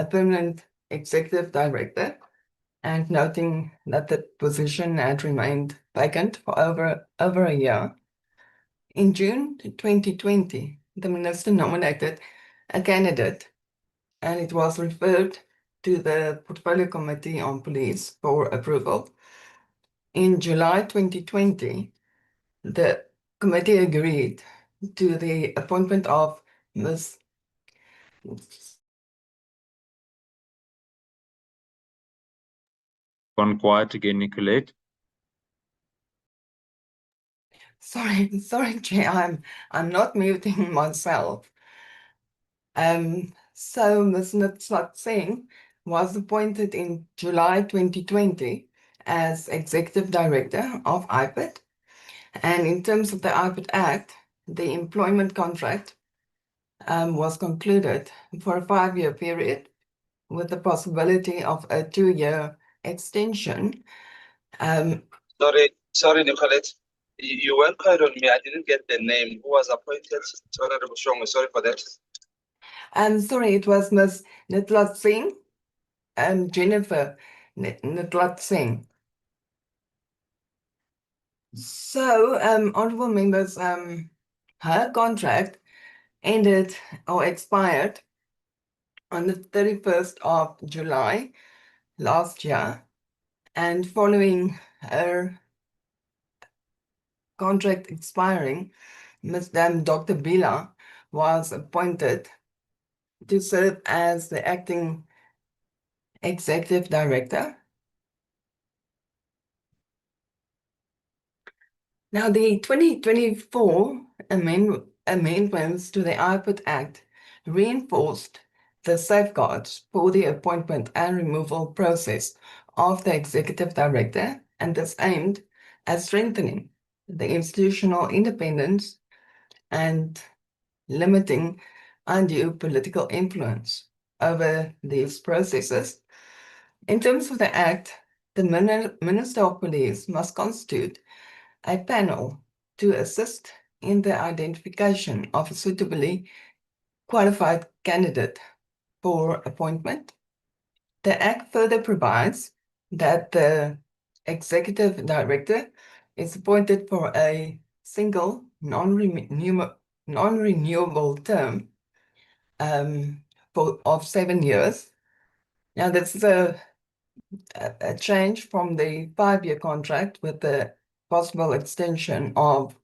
a permanent executive director, and noting that the position had remained vacant for over a year. In June 2020, the minister nominated a candidate, and it was referred to the Portfolio Committee on Police for approval. In July 2020, the committee agreed to the appointment of Ms. Gone quiet again, Nicolette. Sorry, Chair, I'm not muting myself. So Ms. Nitlat Singh was appointed in July 2020 as Executive Director of IPID. And in terms of the IPID Act, the employment contract was concluded for a 5-year period with the possibility of a 2-year extension. Sorry, Nicolette. You weren't quite on me. I didn't get the name. Who was appointed? Sorry for that. Sorry, it was Ms. Nitlat Singh and Jennifer Nitlat Singh. So, honorable members, her contract ended or expired on the 31st of July last year, and following her contract expiring, Dr. Bila was appointed to serve as the acting executive director. Now, the 2024 amendments to the IPID Act reinforced the safeguards for the appointment and removal process of the executive director, and this aimed at strengthening the institutional independence and limiting undue political influence over these processes. In terms of the Act, the Minister of Police must constitute a panel to assist in the identification of a suitably qualified candidate for appointment. The Act further provides that the executive director is appointed for a single non-renewable term of 7 years. Now, this is a change from the 5-year contract with the possible extension of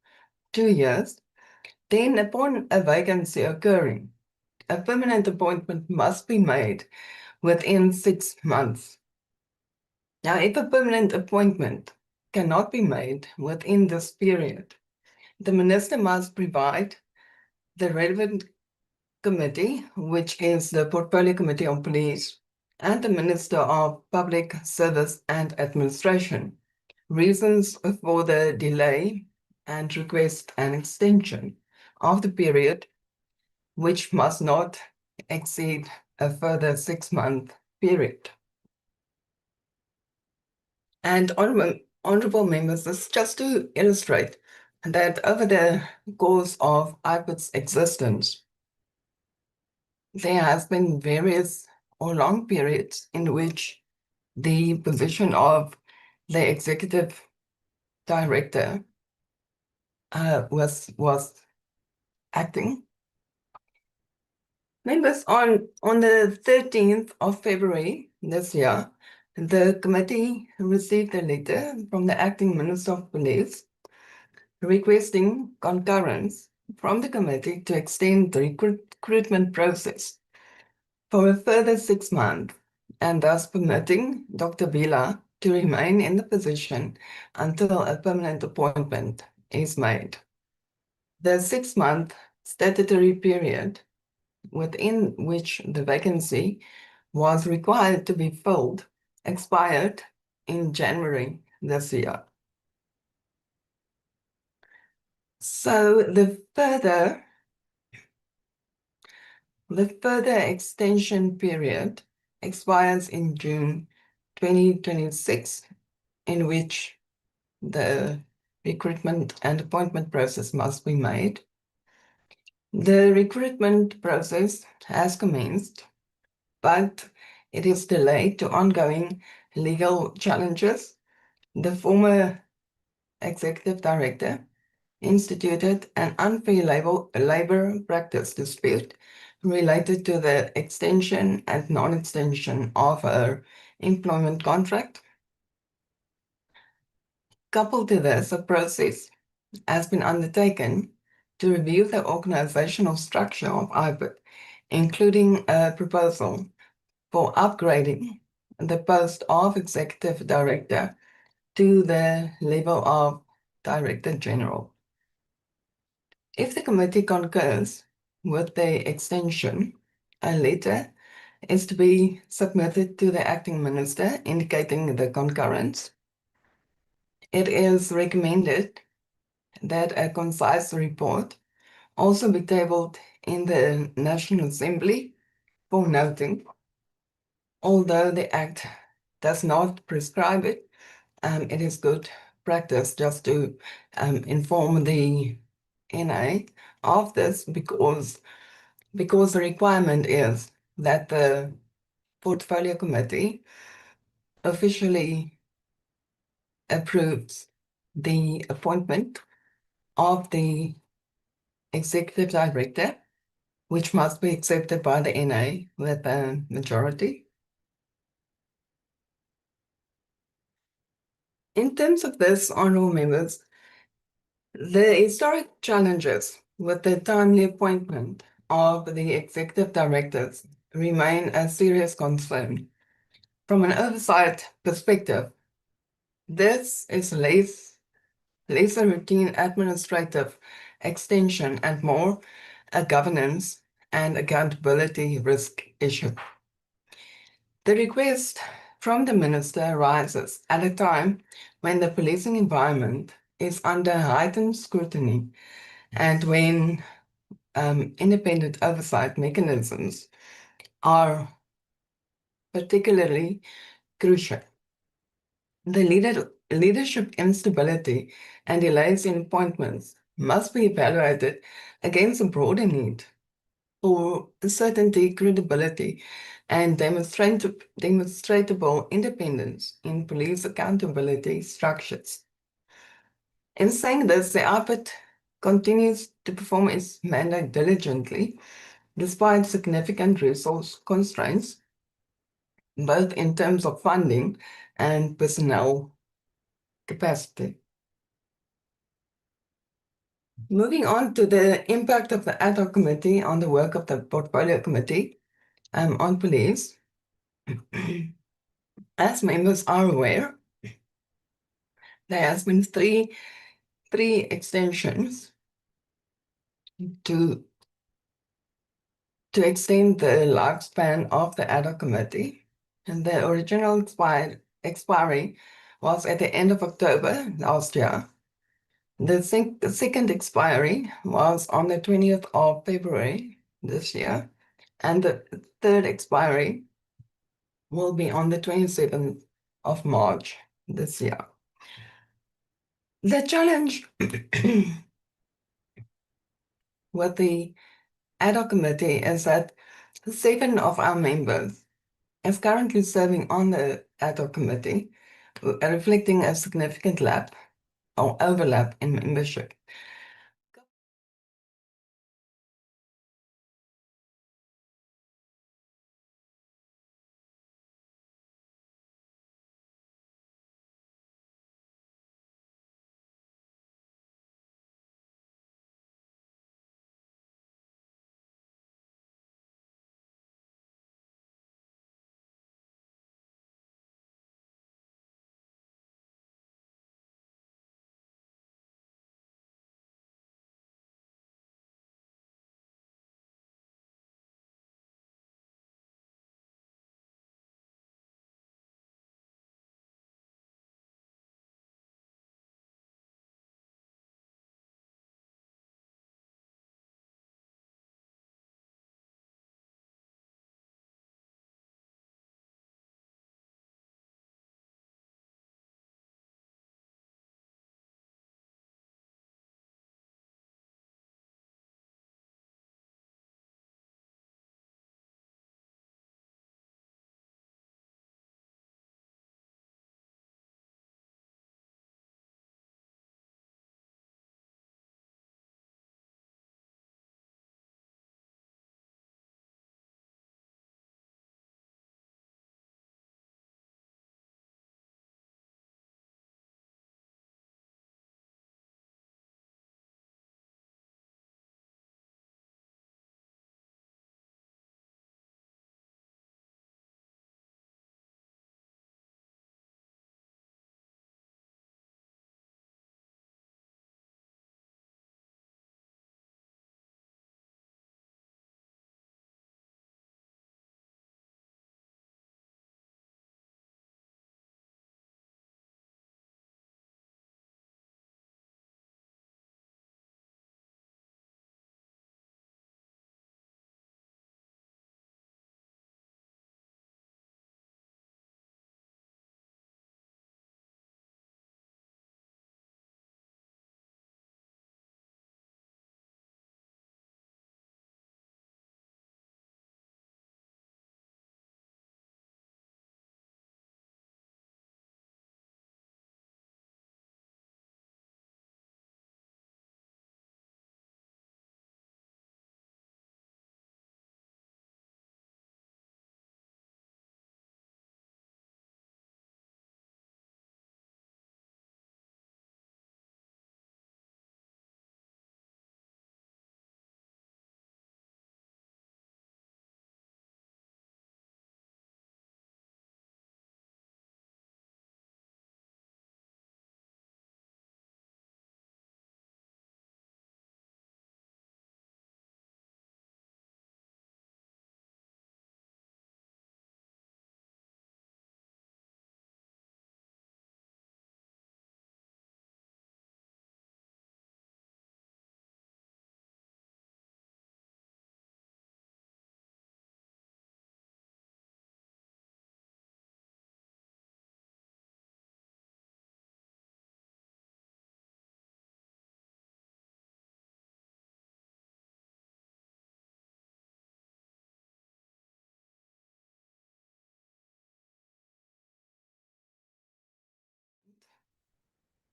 2 years. Then, upon a vacancy occurring, a permanent appointment must be made within 6 months. Now, if a permanent appointment cannot be made within this period, the minister must provide the relevant committee, which is the Portfolio Committee on Police, and the Minister of Public Service and Administration, reasons for the delay and request an extension of the period, which must not exceed a further 6-month period. And honorable members, this is just to illustrate that over the course of IPID's existence, there has been various or long periods in which the position of the executive director was acting. Members, on the 13th of February this year, the committee received a letter from the acting Minister of Police requesting concurrence from the committee to extend the recruitment process for a further 6 months, and thus permitting Dr. Bila to remain in the position until a permanent appointment is made. The 6-month statutory period within which the vacancy was required to be filled expired in January this year. So the further extension period expires in June 2026, in which the recruitment and appointment process must be made. The recruitment process has commenced, but it is delayed to ongoing legal challenges. The former executive director instituted an unfair labor practice dispute related to the extension and non-extension of her employment contract. Coupled to this, a process has been undertaken to review the organizational structure of IBIT, including a proposal for upgrading the post of executive director to the level of director general. If the committee concurs with the extension, a letter is to be submitted to the acting minister indicating the concurrence. It is recommended that a concise report also be tabled in the National Assembly for noting. Although the Act does not prescribe it, it is good practice just to inform the NA of this because the requirement is that the Portfolio Committee officially approves the appointment of the executive director, which must be accepted by the NA with a majority. In terms of this, honorable members, the historic challenges with the timely appointment of the executive directors remain a serious concern. From an oversight perspective, this is less a routine administrative extension and more a governance and accountability risk issue. The request from the minister arises at a time when the policing environment is under heightened scrutiny and when independent oversight mechanisms are particularly crucial. The leadership instability and delays in appointments must be evaluated against a broader need for certainty, credibility, and demonstrable independence in police accountability structures. In saying this, the IPIT continues to perform its mandate diligently, despite significant resource constraints, both in terms of funding and personnel capacity. Moving on to the impact of the ad hoc committee on the work of the portfolio committee on police. As members are aware, there has been three extensions to extend the lifespan of the ad hoc committee. And the original expiry was at the end of October last year. The second expiry was on the 20th of February this year, and the third expiry will be on the 27th of March this year. The challenge with the ad hoc committee is that 7 of our members is currently serving on the ad hoc committee, reflecting a significant overlap in membership.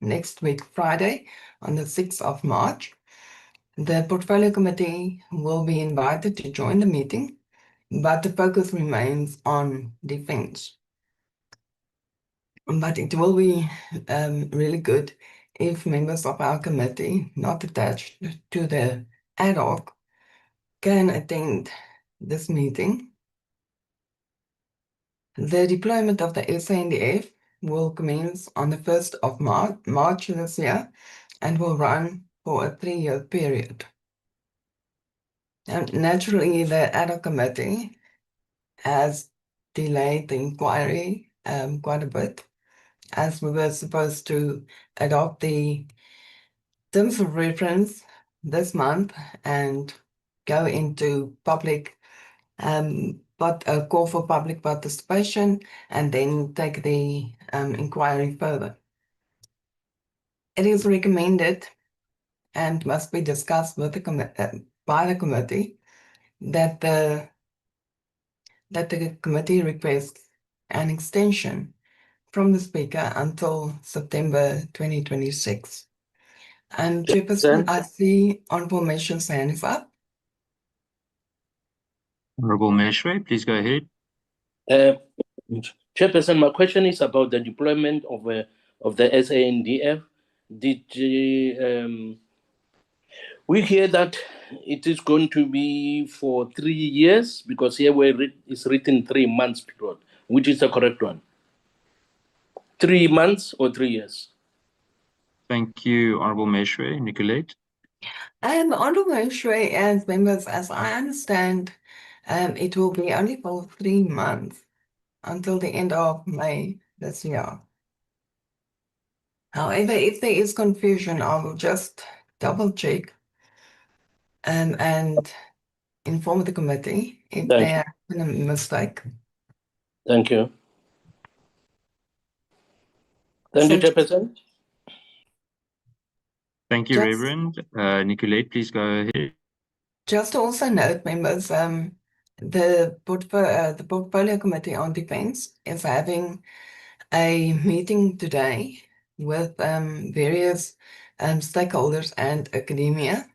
next week, Friday, on the 6th of March. The Portfolio Committee will be invited to join the meeting, but the focus remains on defense. But it will be really good if members of our committee, not attached to the ad hoc, can attend this meeting. The deployment of the SANDF will commence on the 1st of March this year and will run for a 3-year period. And naturally, the ad hoc committee has delayed the inquiry quite a bit, as we were supposed to adopt the terms of reference this month and go into public, but a call for public participation, and then take the inquiry further. It is recommended and must be discussed with the by the committee that the committee requests an extension from the Speaker until September 2026. And Chairperson, I see Honourable Meshu's hand is up. Honorable Meshwe, please go ahead. Chairperson, my question is about the deployment of the SANDF. Did we hear that it is going to be for 3 years? Because here it's written 3 months period. Which is the correct one? 3 months or 3 years? Thank you, Honorable Meshwe. Nicolette? Honourable Meshwe, and members, as I understand, it will be only for 3 months until the end of May this year. However, if there is confusion, I will just double check and inform the committee if Thank there has been a mistake. Thank you. Thank you, Chairperson. Thank you, Just- Reverend. Nicolette, please go ahead. Just to also note, members, the Portfolio Committee on Defence is having a meeting today with various stakeholders and academia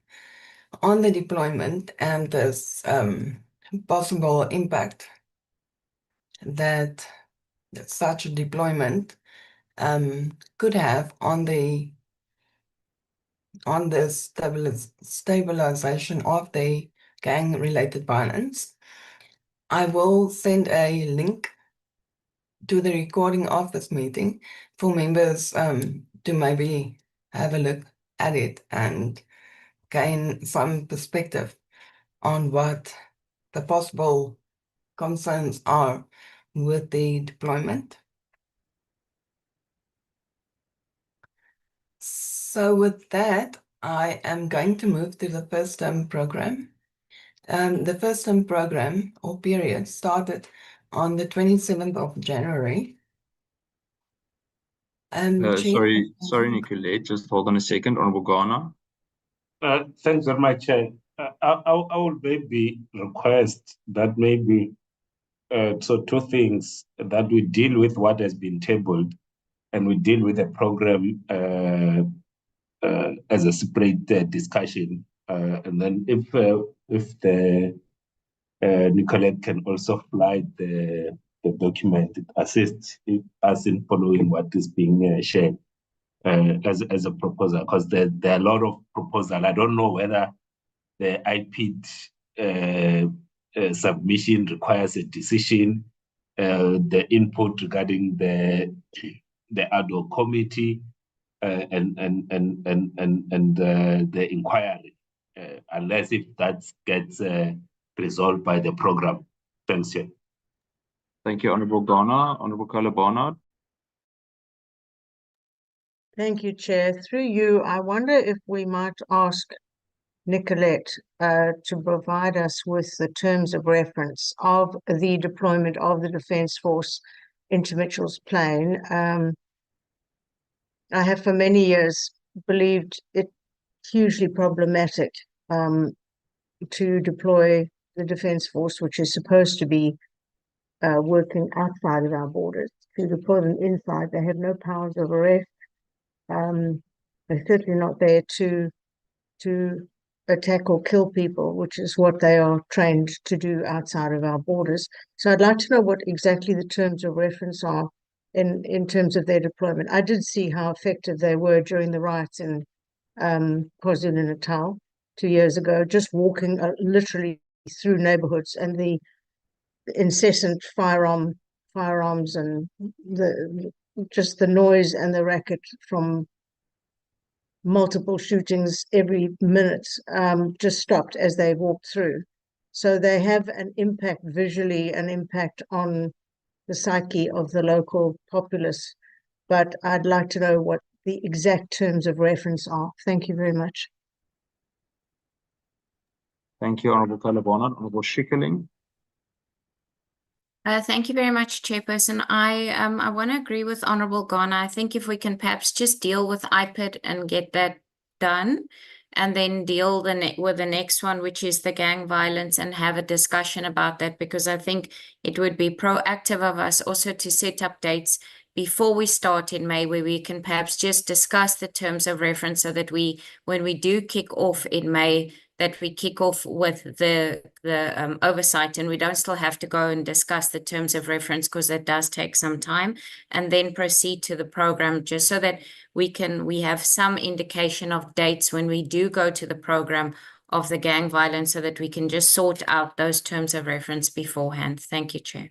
on the deployment and this possible impact that such a deployment could have on the stabilization of the gang-related violence. I will send a link to the recording of this meeting for members to maybe have a look at it and gain some perspective on what the possible concerns are with the deployment. So with that, I am going to move to the first term program. The first term program or period started on the 27th of January. Sorry, Nicolette, just hold on a second. Honorable Ghana. Thanks very much, Chair. I would maybe request that maybe so 2 things, that we deal with what has been tabled and we deal with the program as a separate discussion. And then if the Nicolette can also fly the document, it assists us in following what is being shared as a proposal, because there are a lot of proposals. I don't know whether the IPID submission requires a decision, the input regarding the ad hoc committee, and the inquiry, unless if that gets resolved by the program. Thanks, Chair. Thank you, Honorable Ghana. Honorable Carla Barnard. Thank you, Chair. Through you, I wonder if we might ask Nicolette to provide us with the terms of reference of the deployment of the Defence Force into Mitchell's Plain. I have for many years believed it hugely problematic to deploy the Defence Force, which is supposed to be working outside of our borders. To deploy them inside, they have no powers of arrest. They're certainly not there to attack or kill people, which is what they are trained to do outside of our borders. So I'd like to know what exactly the terms of reference are in terms of their deployment. I did see how effective they were during the riots in KwaZulu-Natal 2 years ago, just walking literally through neighborhoods, and the incessant firearms and just the noise and the racket from multiple shootings every minute just stopped as they walked through. So they have an impact visually, an impact on the psyche of the local populace. But I'd like to know what the exact terms of reference are. Thank you very much. Thank you, Honorable Kalabona. Honorable Schikkeling. Thank you very much, Chairperson. I want to agree with Honorable Ghana. I think if we can perhaps just deal with IPID and get that done, and then deal with the next one, which is the gang violence, and have a discussion about that, because I think it would be proactive of us also to set up dates before we start in May, where we can perhaps just discuss the terms of reference, so that when we do kick off in May, that we kick off with the oversight, and we don't still have to go and discuss the terms of reference, because that does take some time, and then proceed to the program, just so that we have some indication of dates when we do go to the program of the gang violence, so that we can just sort out those terms of reference beforehand. Thank you, Chair.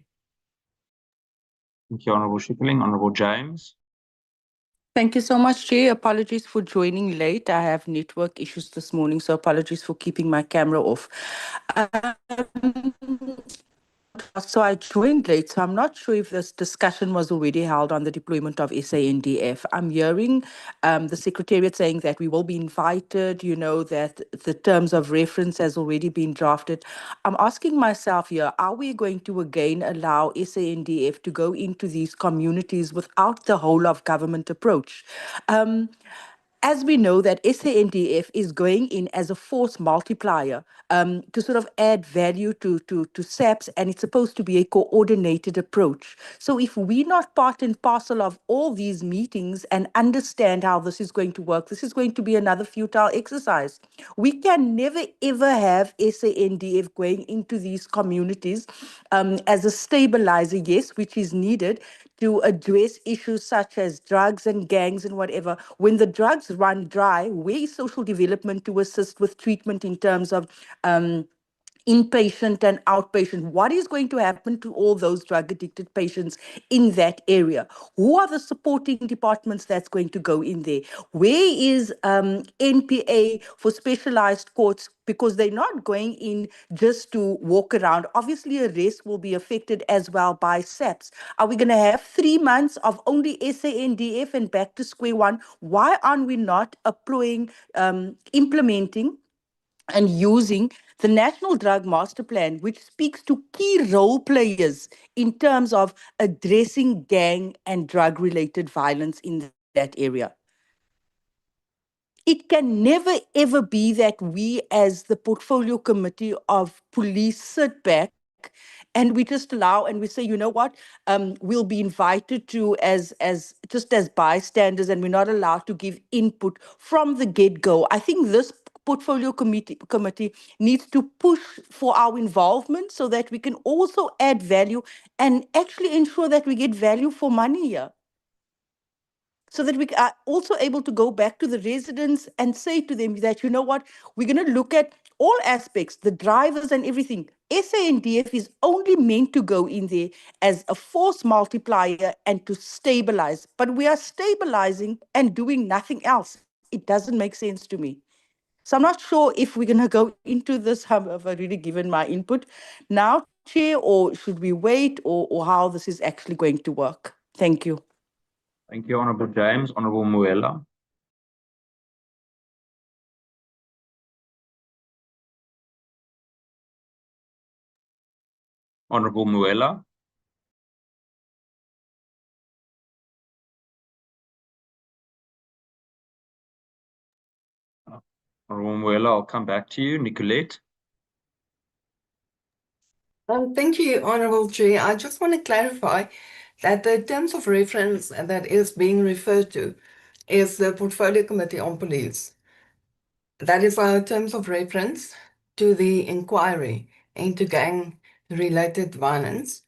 Thank you, Honorable Schikkeling. Honorable James. Thank you so much, Chair. Apologies for joining late. I have network issues this morning, so apologies for keeping my camera off. So I joined late, so I'm not sure if this discussion was already held on the deployment of SANDF. I'm hearing the Secretariat saying that we will be invited, that the terms of reference has already been drafted. I'm asking myself here, are we going to again allow SANDF to go into these communities without the whole of government approach? As we know that SANDF is going in as a force multiplier to sort of add value to SAPS, and it's supposed to be a coordinated approach. So if we're not part and parcel of all these meetings and understand how this is going to work, this is going to be another futile exercise. We can never, ever have SANDF going into these communities as a stabilizer, yes, which is needed to address issues such as drugs and gangs and whatever. When the drugs run dry, where is social development to assist with treatment in terms of inpatient and outpatient? What is going to happen to all those drug addicted patients in that area? Who are the supporting departments that's going to go in there? Where is NPA for specialized courts? Because they're not going in just to walk around. Obviously, arrest will be affected as well by SAPS. Are we going to have 3 months of only SANDF and back to square one? Why aren't we not implementing and using the National Drug Master Plan, which speaks to key role players in terms of addressing gang and drug-related violence in that area? It can never, ever be that we as the Portfolio Committee of Police sit back and we just allow and we say, you know what, we'll be invited to as just as bystanders, and we're not allowed to give input from the get-go. I think this Portfolio Committee needs to push for our involvement so that we can also add value and actually ensure that we get value for money here. So that we are also able to go back to the residents and say to them that, you know what, we're going to look at all aspects, the drivers and everything. SANDF is only meant to go in there as a force multiplier and to stabilize. But we are stabilizing and doing nothing else. It doesn't make sense to me. So I'm not sure if we're going to go into this. Have I really given my input now, Chair, or should we wait, or how this is actually going to work? Thank you. Thank you, Honorable James. Honorable Muela. Honorable Muela. Honorable Muela, I'll come back to you. Nicolette. Thank you, Honorable Chair. I just want to clarify that the terms of reference that is being referred to is the Portfolio Committee on Police. That is our terms of reference to the inquiry into gang-related violence.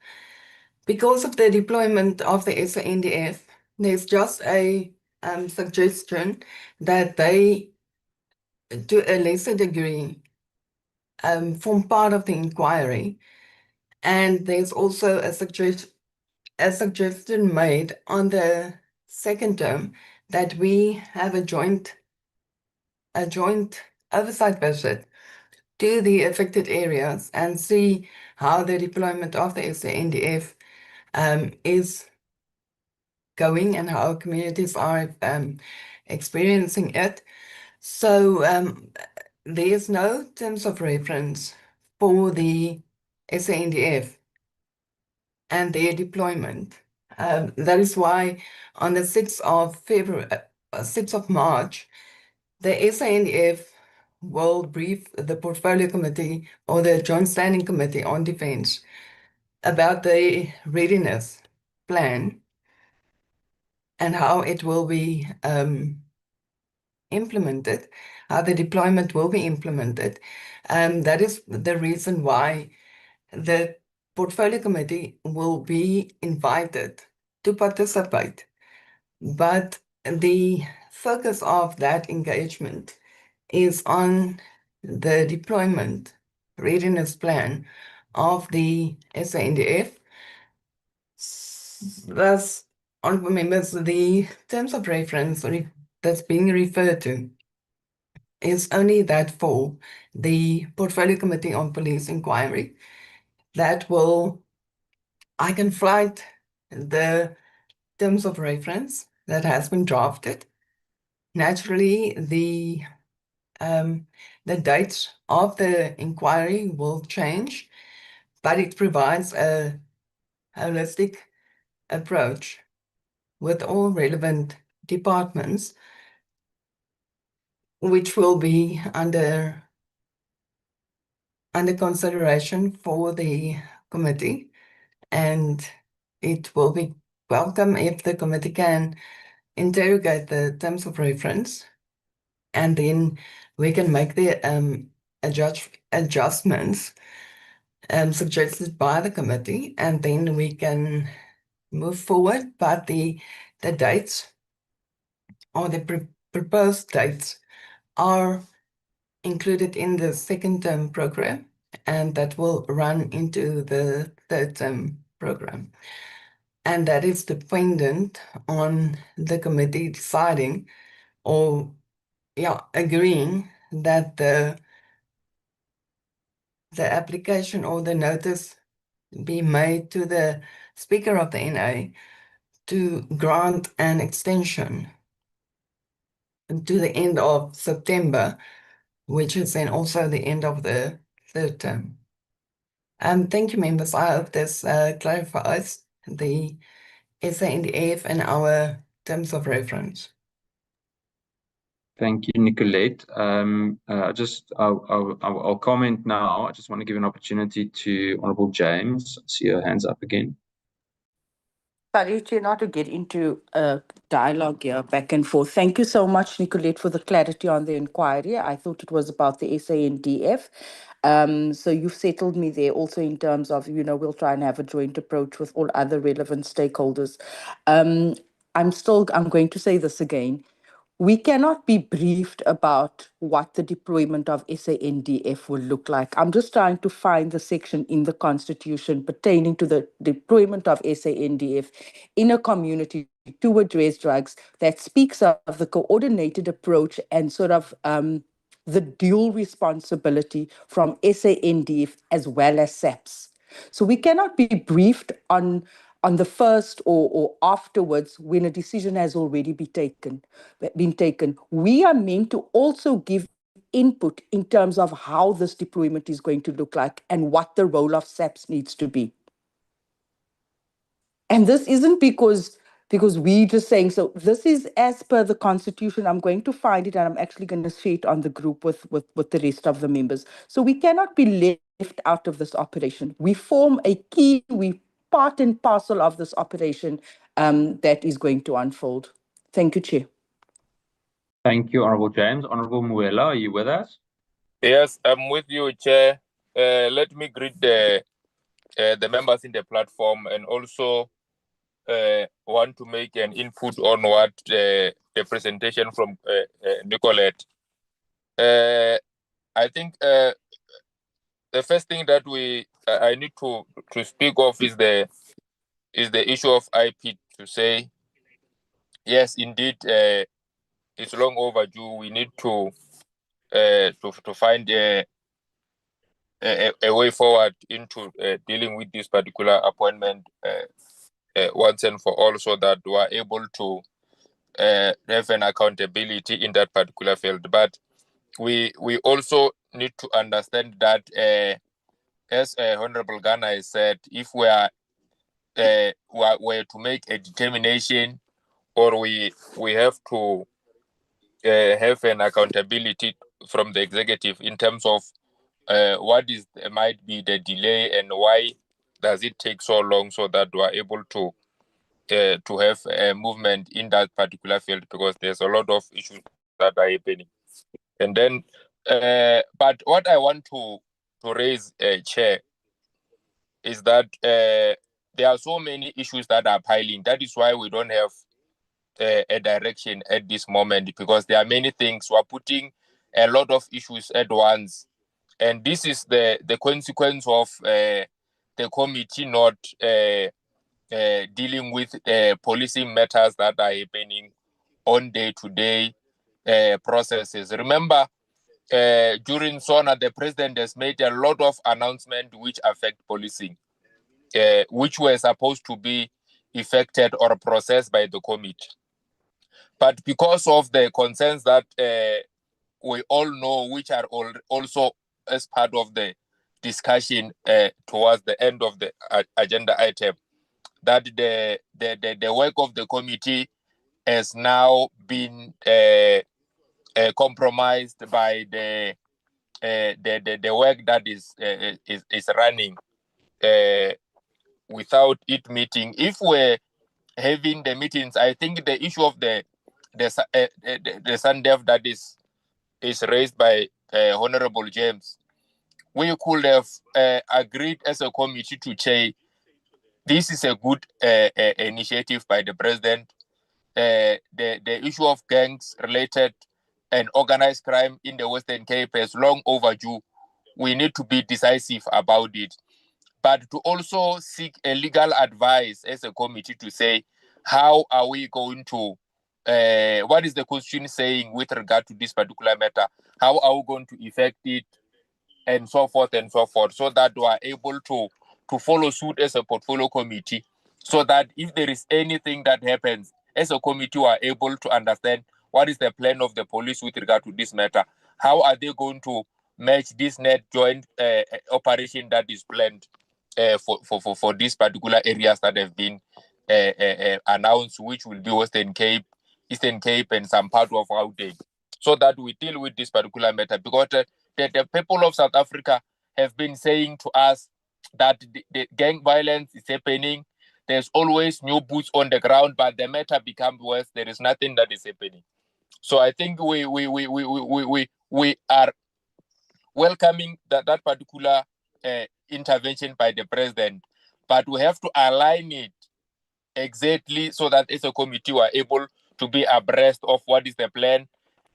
Because of the deployment of the SANDF, there's just a suggestion that they, to a lesser degree, form part of the inquiry. And there's also a suggestion made on the second term that we have a joint oversight visit to the affected areas and see how the deployment of the SANDF is going and how communities are experiencing it. So there is no terms of reference for the SANDF and their deployment. That is why on the 6th of February, 6th of March, the SANDF will brief the Portfolio Committee or the Joint Standing Committee on Defense about the readiness plan and how it will be implemented, how the deployment will be implemented. That is the reason why the Portfolio Committee will be invited to participate. But the focus of that engagement is on the deployment readiness plan of the SANDF. Thus, honorable members, the terms of reference that's being referred to is only that for the Portfolio Committee on Police Inquiry that will, I can flight the terms of reference that has been drafted. Naturally, the dates of the inquiry will change, but it provides a holistic approach with all relevant departments, which will be under consideration for the committee. And it will be welcome if the committee can interrogate the terms of reference, and then we can make the adjustments suggested by the committee, and then we can move forward. But the dates or the proposed dates are included in the second term program, and that will run into the third term program. And that is dependent on the committee deciding or agreeing that the application or the notice be made to the Speaker of the NA to grant an extension to the end of September, which is then also the end of the third term. Thank you, members. I hope this clarifies the SANDF and our terms of reference. Thank you, Nicolette. I'll comment now. I just want to give an opportunity to Honorable James. I see your hands up again. Sorry, Chair, not to get into a dialogue here, back and forth. Thank you so much, Nicolette, for the clarity on the inquiry. I thought it was about the SANDF. So you've settled me there also in terms of, we'll try and have a joint approach with all other relevant stakeholders. I'm going to say this again. We cannot be briefed about what the deployment of SANDF will look like. I'm just trying to find the section in the Constitution pertaining to the deployment of SANDF in a community to address drugs that speaks of the coordinated approach and sort of the dual responsibility from SANDF as well as SAPS. So we cannot be briefed on the first or afterwards when a decision has already been taken. We are meant to also give input in terms of how this deployment is going to look like and what the role of SAPS needs to be. And this isn't because we just saying, so this is as per the Constitution. I'm going to find it and I'm actually going to share it on the group with the rest of the members. So we cannot be left out of this operation. We form a key, we part and parcel of this operation that is going to unfold. Thank you, Chair. Thank you, Honorable James. Honorable Muela, are you with us? Yes, I'm with you, Chair. Let me greet the members in the platform and also want to make an input on what the presentation from Nicolette. I think the first thing that I need to speak of is the issue of IP, to say yes, indeed, it's long overdue. We need to find a way forward into dealing with this particular appointment once and for all, so that we are able to have an accountability in that particular field. But we also need to understand that, as Honorable Ghana has said, if we are were to make a determination, or we have to have an accountability from the executive in terms of what might be the delay and why does it take so long, so that we are able to have a movement in that particular field, because there's a lot of issues that are happening. And then, but what I want to raise, Chair, is that there are so many issues that are piling. That is why we don't have a direction at this moment, because there are many things. We are putting a lot of issues at once, and this is the consequence of the committee not dealing with policing matters that are happening on day-to-day processes. Remember, during SONA, the president has made a lot of announcements which affect policing, which were supposed to be effected or processed by the committee. But because of the concerns that we all know, which are also as part of the discussion towards the end of the agenda item, that the work of the committee has now been compromised by the work that is running without it meeting. If we're having the meetings, I think the issue of the SANDF that is raised by Honorable James, we could have agreed as a committee to say this is a good initiative by the president. The issue of gangs related and organized crime in the Western Cape is long overdue. We need to be decisive about it, but to also seek a legal advice as a committee to say, how are we going to, what is the constitution saying with regard to this particular matter? How are we going to effect it, and so forth, so that we are able to follow suit as a portfolio committee, so that if there is anything that happens, as a committee, we are able to understand what is the plan of the police with regard to this matter. How are they going to match this net joint operation that is planned for these particular areas that have been announced, which will be Western Cape, Eastern Cape, and some part of Gauteng, so that we deal with this particular matter. Because the people of South Africa have been saying to us that the gang violence is happening. There's always new boots on the ground, but the matter becomes worse. There is nothing that is happening. So I think we are welcoming that particular intervention by the president, but we have to align it exactly so that as a committee we are able to be abreast of what is the plan,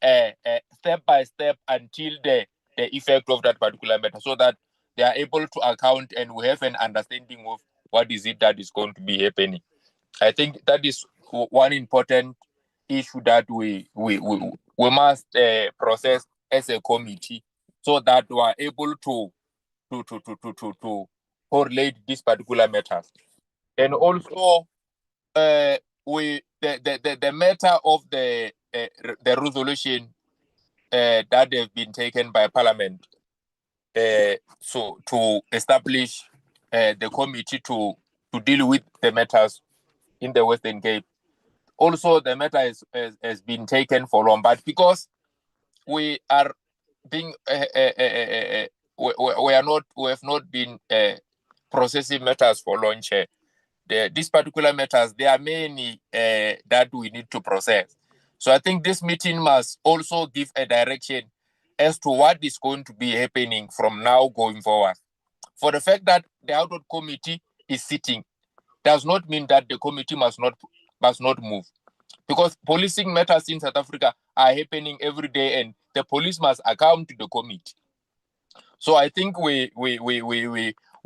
step by step, until the effect of that particular matter, so that they are able to account and we have an understanding of what is it that is going to be happening. I think that is one important issue that we must process as a committee, so that we are able to correlate these particular matters. And also, the matter of the resolution that have been taken by Parliament, so to establish the committee to deal with the matters in the Western Cape. Also, the matter has been taken for long, but because we are being we have not been processing matters for long. These particular matters, there are many that we need to process. So I think this meeting must also give a direction as to what is going to be happening from now going forward. For the fact that the outward committee is sitting does not mean that the committee must not move, because policing matters in South Africa are happening every day, and the police must account to the committee. So I think we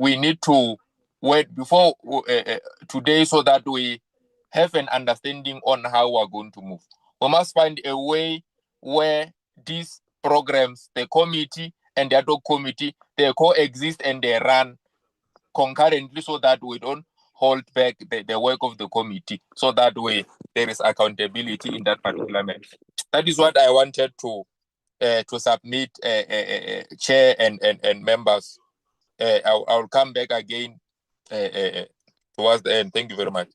need to wait before today so that we have an understanding on how we're going to move. We must find a way where these programs, the committee and the ad hoc committee, they coexist and they run concurrently so that we don't hold back the work of the committee, so that way there is accountability in that particular matter. That is what I wanted to submit, chair and members. I'll come back again towards the end. Thank you very much.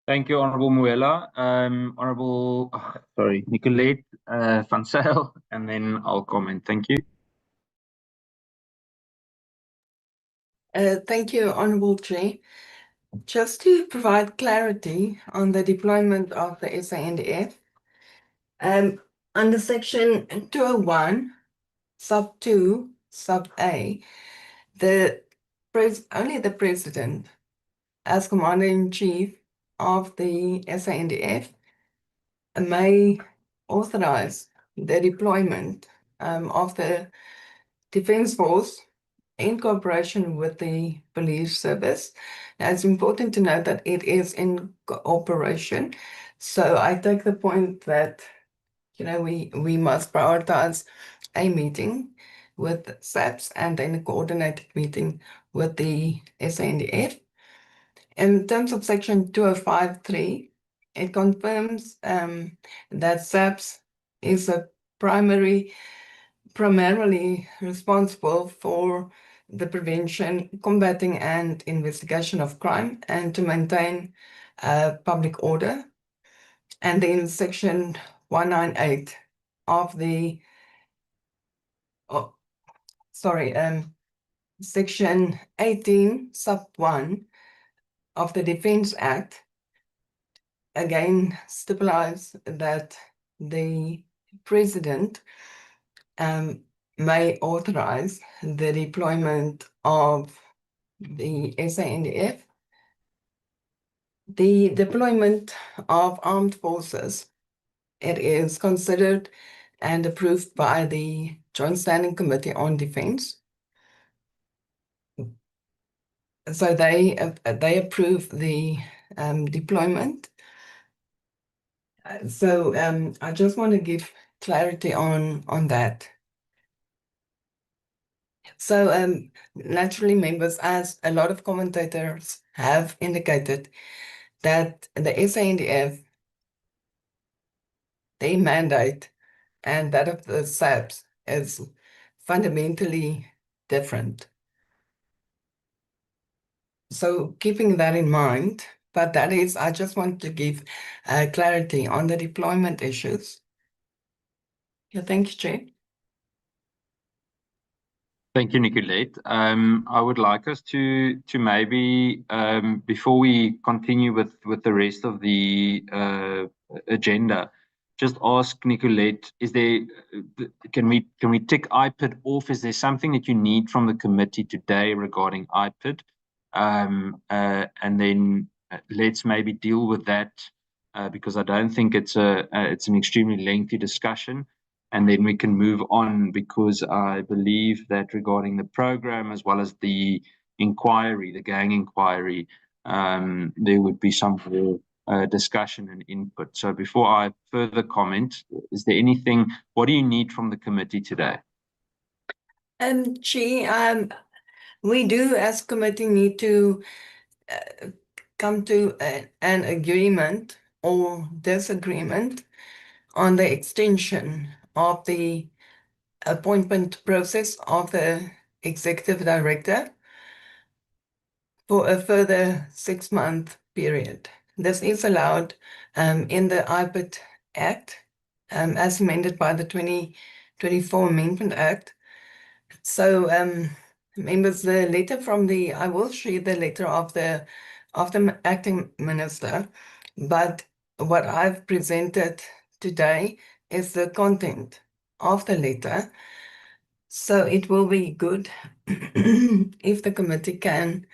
Thank you, Honorable Muela. Nicolette van Zyl, and then I'll comment. Thank you. Thank you, Honorable Chair. Just to provide clarity on the deployment of the SANDF, under section 201, sub 2, sub A, only the President, as Commander-in-Chief of the SANDF, may authorize the deployment of the Defence Force in cooperation with the police service. Now, it's important to note that it is in cooperation. So I take the point that, we must prioritize a meeting with SAPS and then a coordinated meeting with the SANDF. In terms of section 205.3, it confirms that SAPS is primarily responsible for the prevention, combating, and investigation of crime, and to maintain public order. And then section 198 of the, section 18, sub 1 of the Defence Act, again stipulates that the President may authorize the deployment of the SANDF. The deployment of armed forces, it is considered and approved by the Joint Standing Committee on Defence. So they approve the deployment. So I just want to give clarity on that. So naturally, members, as a lot of commentators have indicated, that the SANDF, their mandate and that of the SAPS is fundamentally different. So keeping that in mind, but that is, I just want to give clarity on the deployment issues. Yeah, thank you, Chair. Thank you, Nicolette. I would like us to maybe, before we continue with the rest of the agenda, just ask Nicolette, can we tick IPID off? Is there something that you need from the committee today regarding IPID? And then let's maybe deal with that, because I don't think it's an extremely lengthy discussion. And then we can move on, because I believe that regarding the program as well as the inquiry, the gang inquiry, there would be some more discussion and input. So before I further comment, is there anything, what do you need from the committee today? Chair, we do as committee need to come to an agreement or disagreement on the extension of the appointment process of the executive director for a further 6-month period. This is allowed in the IPID Act, as amended by the 2024 Amendment Act. So, members, the letter from I will share the letter of the acting minister, but what I've presented today is the content of the letter. So it will be good if the committee can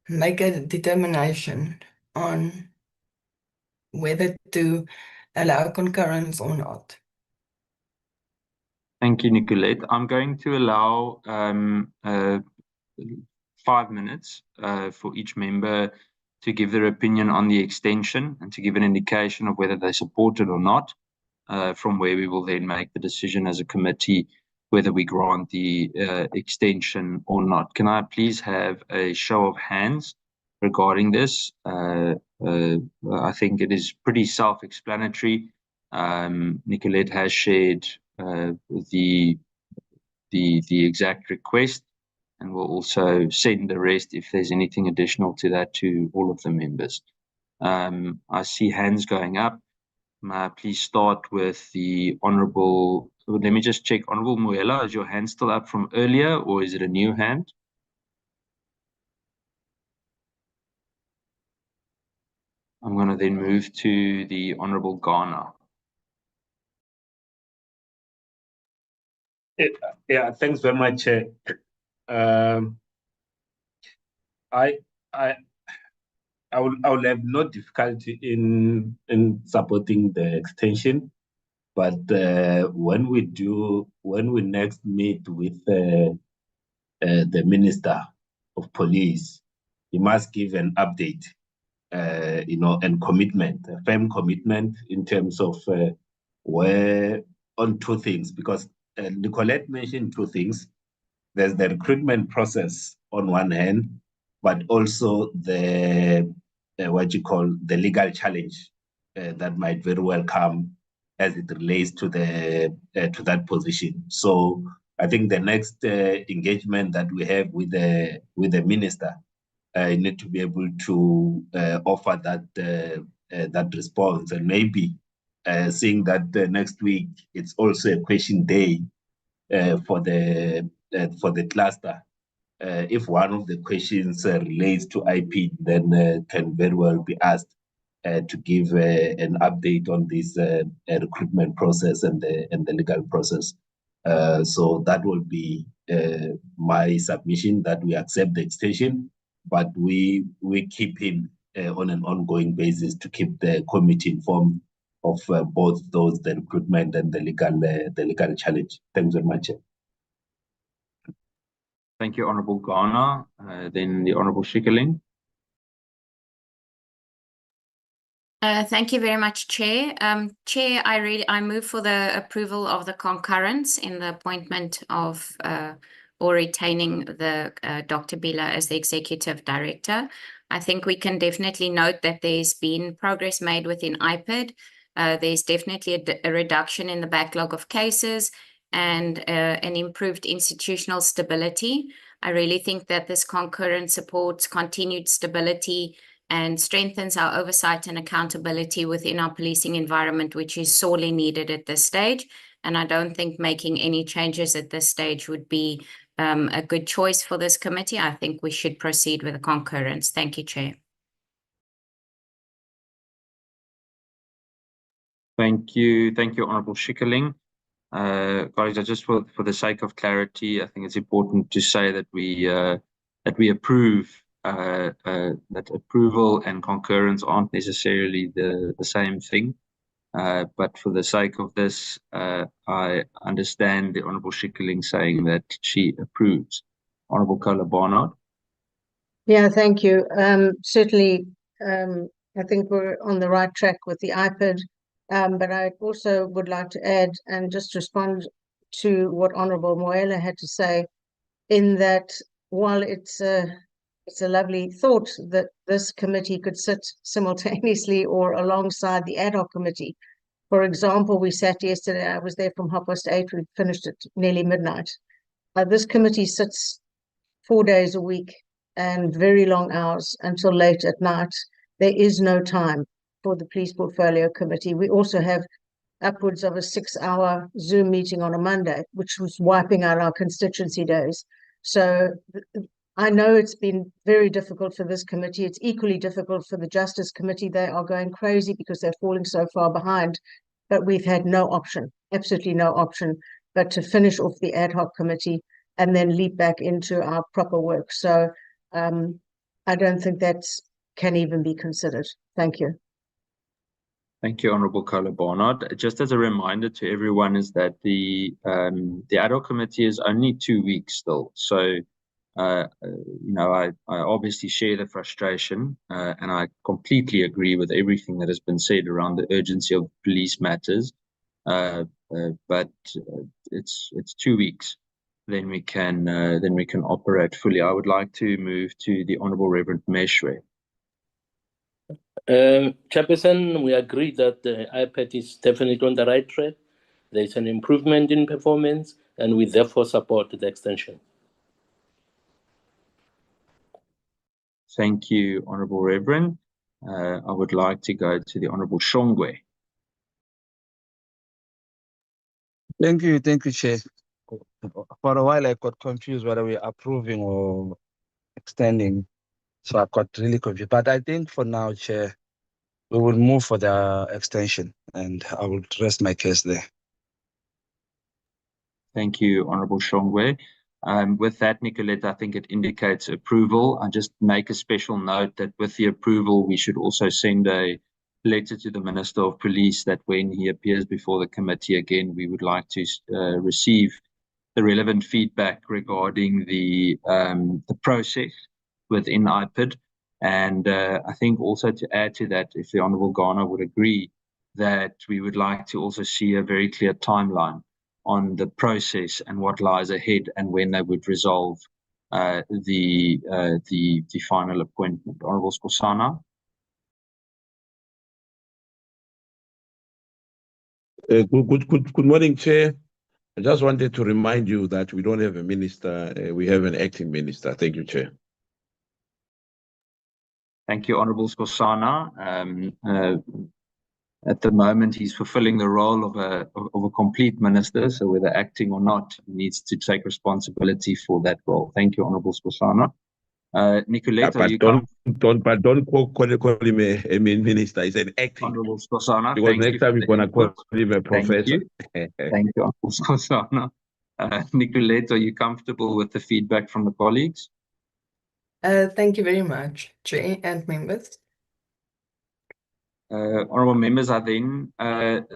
make a determination on whether to allow concurrence or not. Thank you, Nicolette. I'm going to allow 5 minutes for each member to give their opinion on the extension and to give an indication of whether they support it or not, from where we will then make the decision as a committee whether we grant the extension or not. Can I please have a show of hands regarding this? I think it is pretty self-explanatory. Nicolette has shared the exact request, and we'll also send the rest if there's anything additional to that to all of the members. I see hands going up. May I please start with the Honourable, let me just check, Honourable Moela, is your hand still up from earlier or is it a new hand? I'm going to then move to the Honourable Ghana. Yeah, thanks very much. I will have no difficulty in supporting the extension, but when we next meet with the Minister of Police, he must give an update, and commitment, a firm commitment in terms of where on two things, because Nicolette mentioned two things. There's the recruitment process on one hand, but also the the legal challenge that might very well come as it relates to the to that position. So I think the next engagement that we have with the minister, need to be able to offer that response, and maybe seeing that next week it's also a question day for the cluster. If one of the questions relates to IP, then can very well be asked to give an update on this recruitment process and the legal process. So that will be my submission, that we accept the extension, but we keep him on an ongoing basis to keep the committee informed of both those, the recruitment and the legal challenge. Thanks very much. Thank you, Honourable Ghana. Then the Honourable Schikkerling. Thank you very much, Chair. Chair, I move for the approval of the concurrence in the appointment of or retaining the Dr. Bila as the Executive Director. I think we can definitely note that there's been progress made within IPID. There's definitely a reduction in the backlog of cases and an improved institutional stability. I really think that this concurrence supports continued stability and strengthens our oversight and accountability within our policing environment, which is sorely needed at this stage. And I don't think making any changes at this stage would be a good choice for this committee. I think we should proceed with the concurrence. Thank you, Chair. Thank you, Honourable Schikkerling. Guys, just for the sake of clarity, I think it's important to say that we approve that approval and concurrence aren't necessarily the same thing. But for the sake of this, I understand the Honourable Schikkerling saying that she approves. Honourable Kola Barnard. Yeah, thank you. Certainly, I think we're on the right track with the IPID. But I also would like to add and just respond to what Honourable Moela had to say, in that while it's a lovely thought that this committee could sit simultaneously or alongside the ad hoc committee. For example, we sat yesterday, I was there from 8:30, we finished at nearly midnight. This committee sits 4 days a week and very long hours until late at night. There is no time for the Police Portfolio Committee. We also have upwards of a 6-hour Zoom meeting on a Monday, which was wiping out our constituency days. So I know it's been very difficult for this committee. It's equally difficult for the Justice Committee. They are going crazy because they're falling so far behind. But we've had no option, absolutely no option, but to finish off the ad hoc committee and then leap back into our proper work. So I don't think that can even be considered. Thank you. Thank you, Honourable Carla Barnard. Just as a reminder to everyone is that the ad hoc committee is only 2 weeks still. So, you know, I obviously share the frustration and I completely agree with everything that has been said around the urgency of police matters. But it's 2 weeks. Then we can operate fully. I would like to move to the Honourable Reverend Meshwe. Chairperson, we agree that the iPad is definitely on the right track. There's an improvement in performance, and we therefore support the extension. Thank you, Honourable Reverend. I would like to go to the Honourable Shongwe. Thank you, Chair. For a while, I got confused whether we're approving or extending, so I got really confused. But I think for now, Chair, we will move for the extension, and I will rest my case there. Thank you, Honourable Shongwe. With that, Nicolette, I think it indicates approval. I just make a special note that with the approval, we should also send a letter to the Minister of Police that when he appears before the committee again, we would like to receive the relevant feedback regarding the process within IPID. And I think also to add to that, if the Honourable Garner would agree, that we would like to also see a very clear timeline on the process and what lies ahead and when they would resolve the final appointment. Honourable Skosana. Good morning, Chair. I just wanted to remind you that we don't have a minister, we have an acting minister. Thank you, Chair. Thank you, Honourable Skosana. At the moment, he's fulfilling the role of a complete minister, so whether acting or not, he needs to take responsibility for that role. Thank you, Honourable Skosana. Nicolette, don't call him a minister. He's an acting. Honourable Skosana, because next time we're going to call him a professor. Thank you, Honourable Skosana. Nicolette, are you comfortable with the feedback from the colleagues? Thank you very much, Chair and members. Honourable members, I then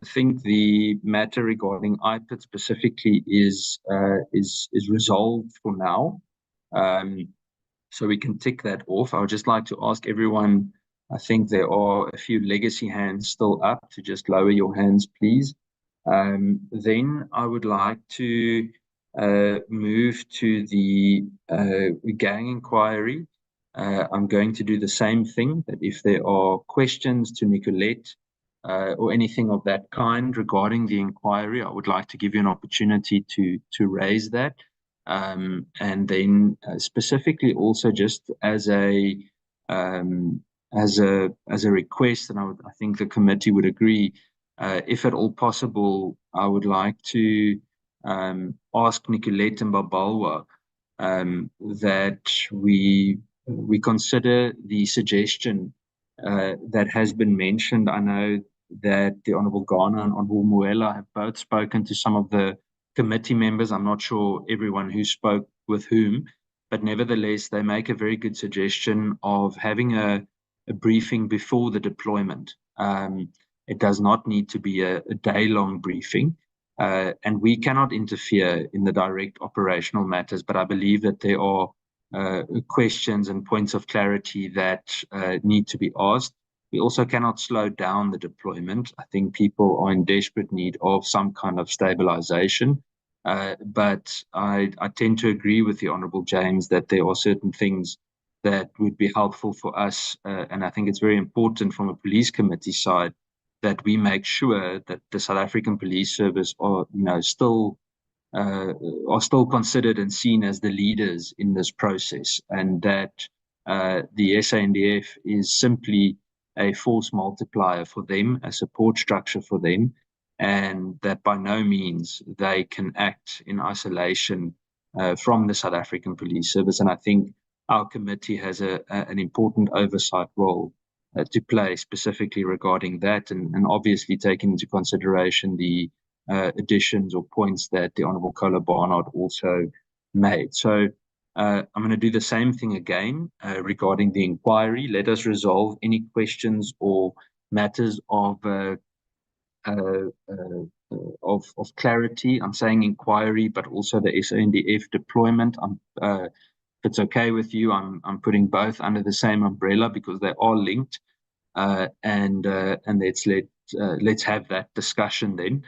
think the matter regarding IPID specifically is resolved for now. So we can tick that off. I would just like to ask everyone, I think there are a few legacy hands still up, to just lower your hands, please. Then I would like to move to the gang inquiry. I'm going to do the same thing, that if there are questions to Nicolette or anything of that kind regarding the inquiry, I would like to give you an opportunity to raise that. And then specifically also just as a request, and I think the committee would agree, if at all possible, I would like to ask Nicolette and Babalwa that we consider the suggestion that has been mentioned. I know that the Honourable Garner and Honourable Muela have both spoken to some of the committee members. I'm not sure everyone who spoke with whom, but nevertheless, they make a very good suggestion of having a briefing before the deployment. It does not need to be a day-long briefing, and we cannot interfere in the direct operational matters, but I believe that there are questions and points of clarity that need to be asked. We also cannot slow down the deployment. I think people are in desperate need of some kind of stabilization. But I tend to agree with the Honourable James that there are certain things that would be helpful for us. And I think it's very important from a police committee side that we make sure that the South African Police Service are, still considered and seen as the leaders in this process, and that the SANDF is simply a force multiplier for them, a support structure for them, and that by no means they can act in isolation from the South African Police Service. And I think our committee has an important oversight role to play specifically regarding that, and obviously taking into consideration the additions or points that the Honourable Kola Barnard also made. So I'm going to do the same thing again regarding the inquiry. Let us resolve any questions or matters of clarity. I'm saying inquiry, but also the SANDF deployment. If it's okay with you, I'm putting both under the same umbrella because they are linked. And let's have that discussion then.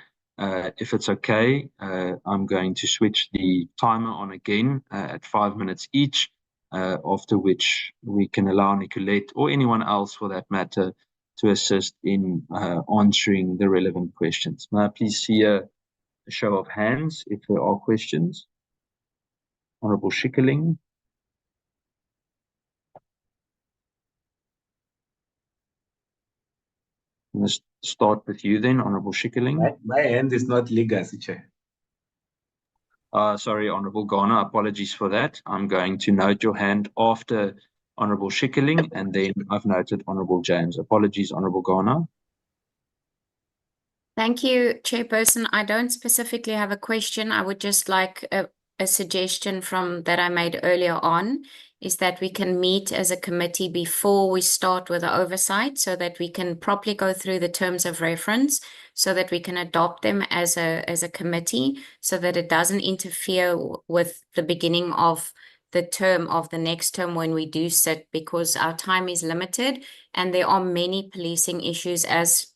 If it's okay, I'm going to switch the timer on again at 5 minutes each, after which we can allow Nicolette or anyone else for that matter to assist in answering the relevant questions. May I please see a show of hands if there are questions? Honourable Schikkerling. I'm going to start with you then, Honourable Schikkerling. My hand is not legacy, Chair. Sorry, Honourable Ghana, apologies for that. I'm going to note your hand after Honourable Schikkerling, and then I've noted Honourable James. Apologies, Honourable Ghana. Thank you, Chairperson. I don't specifically have a question. I would just like a suggestion from that I made earlier on, is that we can meet as a committee before we start with the oversight so that we can properly go through the terms of reference, so that we can adopt them as a committee, so that it doesn't interfere with the beginning of the term of the next term when we do sit, because our time is limited and there are many policing issues, as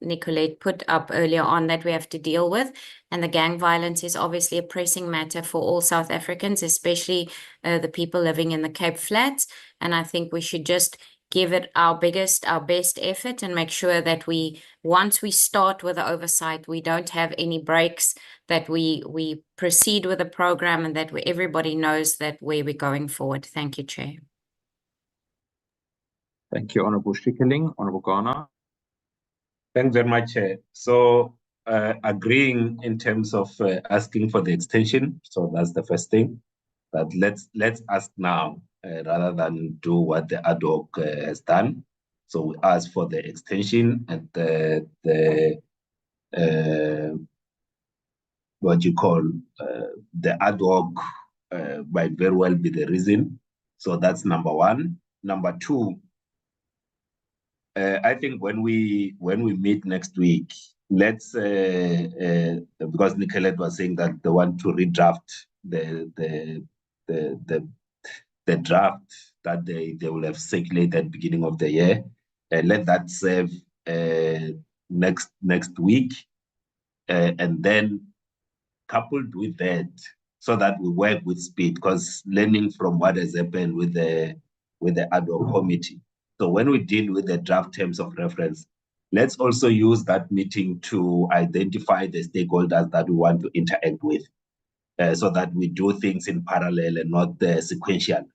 Nicolette put up earlier on, that we have to deal with. And the gang violence is obviously a pressing matter for all South Africans, especially the people living in the Cape Flats. And I think we should just give it our best effort and make sure that once we start with the oversight, we don't have any breaks, that we proceed with the program, and that everybody knows that where we're going forward. Thank you, Chair. Thank you, Honourable Schikkerling. Honourable Ghana. Thanks very much, Chair. So agreeing in terms of asking for the extension. So that's the first thing. But let's ask now rather than do what the ad hoc has done. So we ask for the extension, and the what you call the ad hoc might very well be the reason. So that's number one. Number two, I think when we meet next week, let's because Nicolette was saying that they want to redraft the draft that they will have circulated beginning of the year. Let that serve next week, and then coupled with that, so that we work with speed, because learning from what has happened with the ad hoc committee. So when we deal with the draft terms of reference, let's also use that meeting to identify the stakeholders that we want to interact with, so that we do things in parallel and not sequential.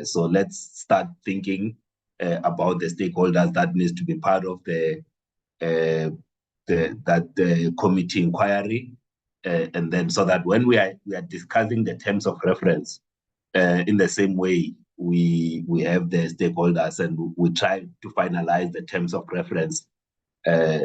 So let's start thinking about the stakeholders that needs to be part of the committee inquiry, and then so that when we are discussing the terms of reference, in the same way, we have the stakeholders, and we try to finalize the terms of reference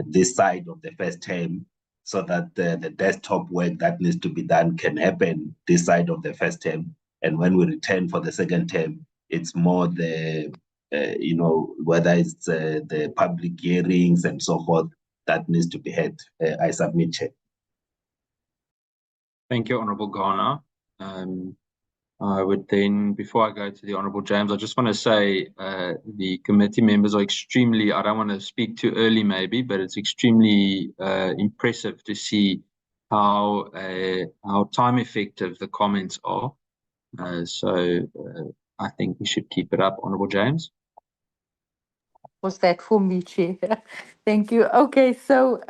this side of the first term, so that the desktop work that needs to be done can happen this side of the first term. And when we return for the second term, it's more the whether it's the public hearings and so forth that needs to be had. I submit, Chair. Thank you, Honourable Ghana. I would then, before I go to the Honourable James, I just want to say the committee members are extremely, I don't want to speak too early maybe, but it's extremely impressive to see how time effective the comments are. So I think we should keep it up. Honourable James. Was that for me, Chair? Thank you. Okay, so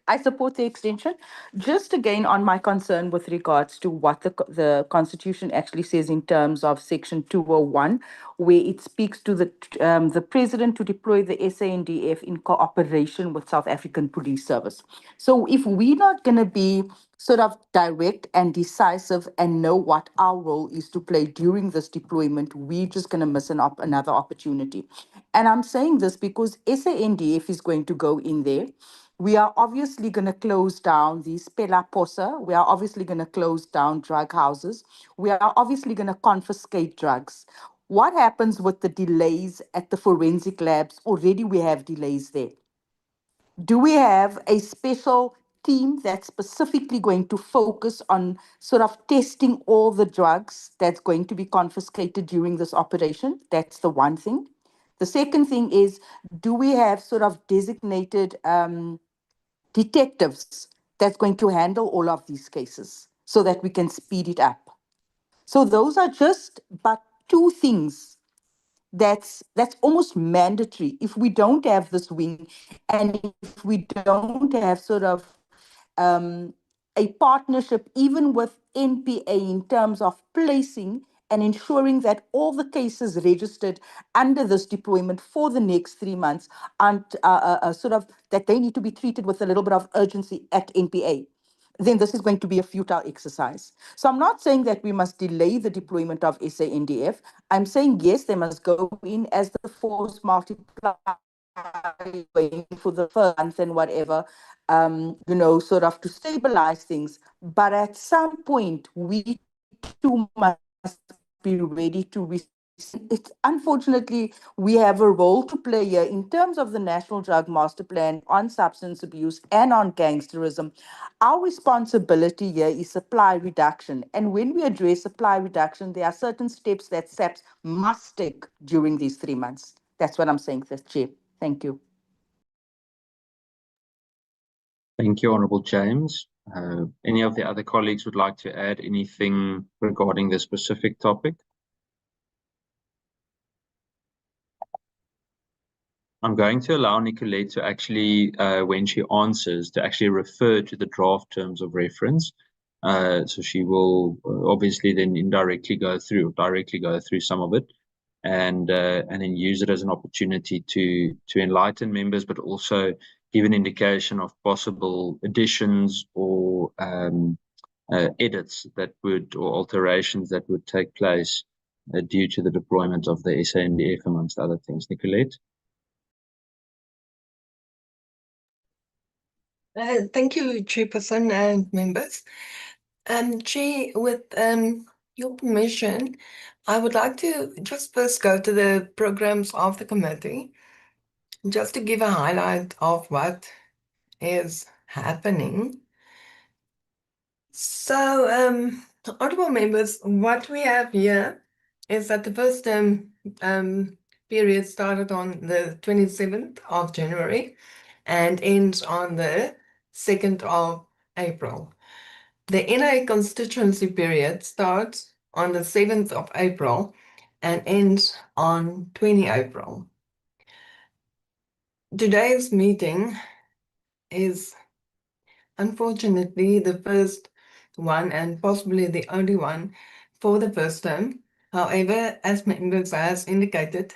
I support the extension. Just again on my concern with regards to what the Constitution actually says in terms of Section 201, where it speaks to the President to deploy the SANDF in cooperation with South African Police Service. So if we're not going to be sort of direct and decisive and know what our role is to play during this deployment, we're just going to miss another opportunity. And I'm saying this because SANDF is going to go in there. We are obviously going to close down the Pela Posa. We are obviously going to close down drug houses. We are obviously going to confiscate drugs. What happens with the delays at the forensic labs? Already we have delays there. Do we have a special team that's specifically going to focus on sort of testing all the drugs that's going to be confiscated during this operation? That's the one thing. The second thing is, do we have sort of designated detectives that's going to handle all of these cases so that we can speed it up? So those are just but two things that's almost mandatory. If we don't have this wing, and if we don't have sort of a partnership even with NPA in terms of placing and ensuring that all the cases registered under this deployment for the next 3 months and sort of that they need to be treated with a little bit of urgency at NPA, then this is going to be a futile exercise. So I'm not saying that we must delay the deployment of SANDF. I'm saying, yes, they must go in as the force multiplier for the first month and whatever, sort of to stabilize things. But at some point, we too must be ready to unfortunately, we have a role to play here in terms of the National Drug Master Plan on substance abuse and on gangsterism. Our responsibility here is supply reduction. And when we address supply reduction, there are certain steps that SAPS must take during these 3 months. That's what I'm saying, Chair. Thank you. Thank you, Honourable James. Any of the other colleagues would like to add anything regarding this specific topic? I'm going to allow Nicolette to actually, when she answers, to actually refer to the draft terms of reference. So she will obviously then directly go through some of it, and then use it as an opportunity to enlighten members, but also give an indication of possible additions or edits that would, or alterations that would take place due to the deployment of the SANDF, amongst other things. Nicolette? Thank you, Chairperson and members. Chair, with your permission, I would like to just first go to the programs of the committee, just to give a highlight of what is happening. So, honorable members, what we have here is that the first period started on the 27th of January and ends on the 2nd of April. The NA constituency period starts on the 7th of April and ends on 20 April. Today's meeting is unfortunately the first one and possibly the only one for the first term. However, as members have indicated,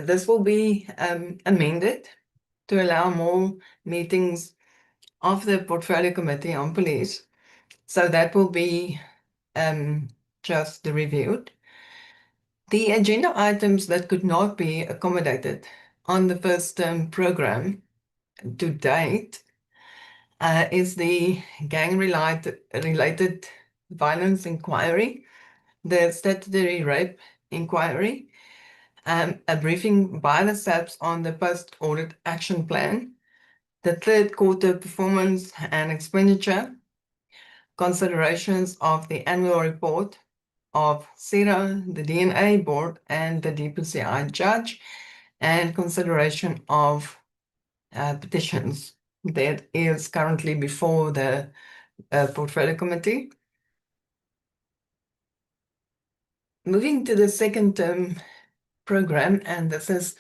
this will be amended to allow more meetings of the Portfolio Committee on Police. So that will be just reviewed. The agenda items that could not be accommodated on the first term program to date is the gang-related violence inquiry, the statutory rape inquiry, a briefing by the SAPS on the post-audit action plan, the third quarter performance and expenditure, considerations of the annual report of CERA, the DNA board, and the DPCI judge, and consideration of petitions that is currently before the Portfolio Committee. Moving to the second term program, and this is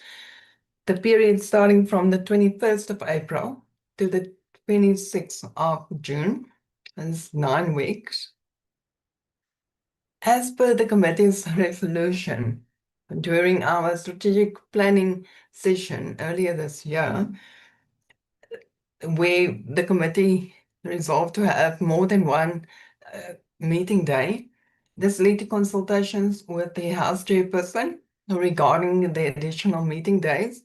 the period starting from the 21st of April to the 26th of June. That's 9 weeks. As per the committee's resolution, during our strategic planning session earlier this year, the committee resolved to have more than one meeting day. This led to consultations with the House Chairperson regarding the additional meeting days,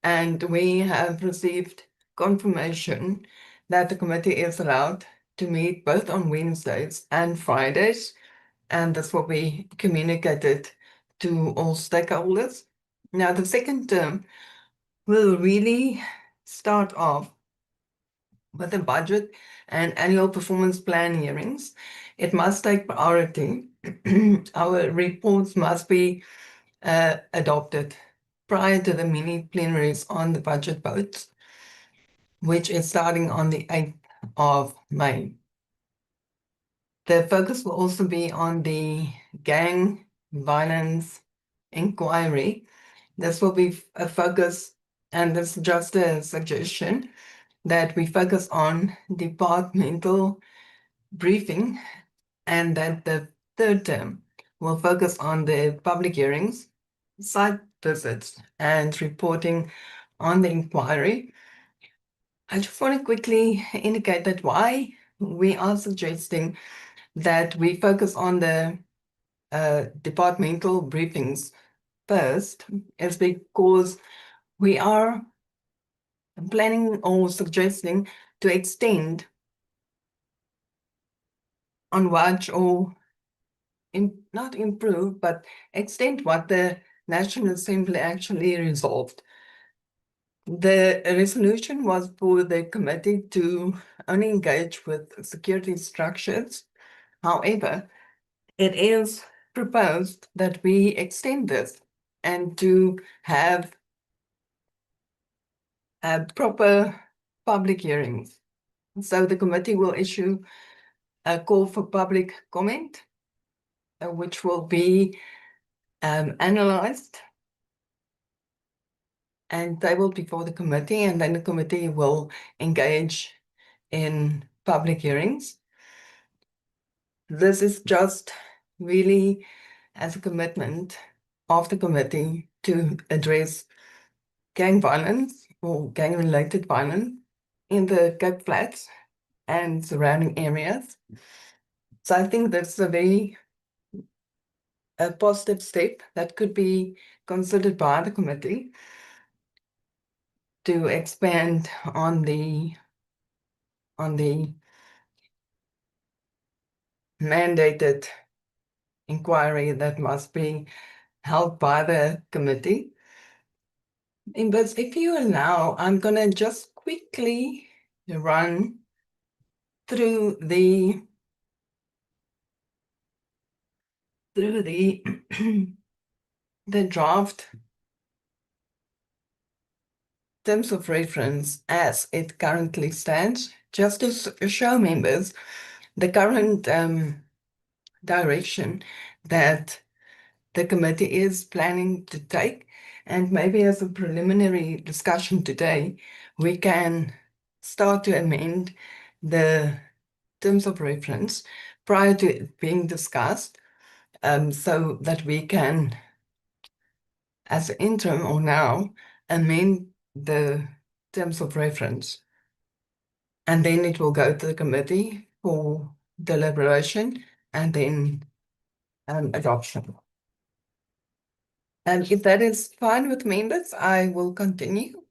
and we have received confirmation that the committee is allowed to meet both on Wednesdays and Fridays, and this will be communicated to all stakeholders. Now, the second term will really start off with the budget and annual performance plan hearings. It must take priority. Our reports must be adopted prior to the mini plenaries on the budget votes, which is starting on the 8th of May. The focus will also be on the gang violence inquiry. This will be a focus, and this is just a suggestion, that we focus on departmental briefing, and that the third term will focus on the public hearings, site visits, and reporting on the inquiry. I just want to quickly indicate that why we are suggesting that we focus on the departmental briefings first is because we are planning or suggesting to extend on what, or not improve, but extend what the National Assembly actually resolved. The resolution was for the committee to only engage with security structures. However, it is proposed that we extend this and to have proper public hearings. So the committee will issue a call for public comment, which will be analyzed and tabled before the committee, and then the committee will engage in public hearings. This is just really as a commitment of the committee to address gang violence or gang-related violence in the Cape Flats and surrounding areas. So I think that's a very positive step that could be considered by the committee to expand on the mandated inquiry that must be held by the committee. But if you allow, I'm going to just quickly run through the the draft terms of reference as it currently stands, just to show members the current direction that the committee is planning to take. And maybe as a preliminary discussion today, we can start to amend the terms of reference prior to it being discussed, so that we can, as an interim or now, amend the terms of reference. And then it will go to the committee for deliberation and then adoption. And if that is fine with members, I will continue.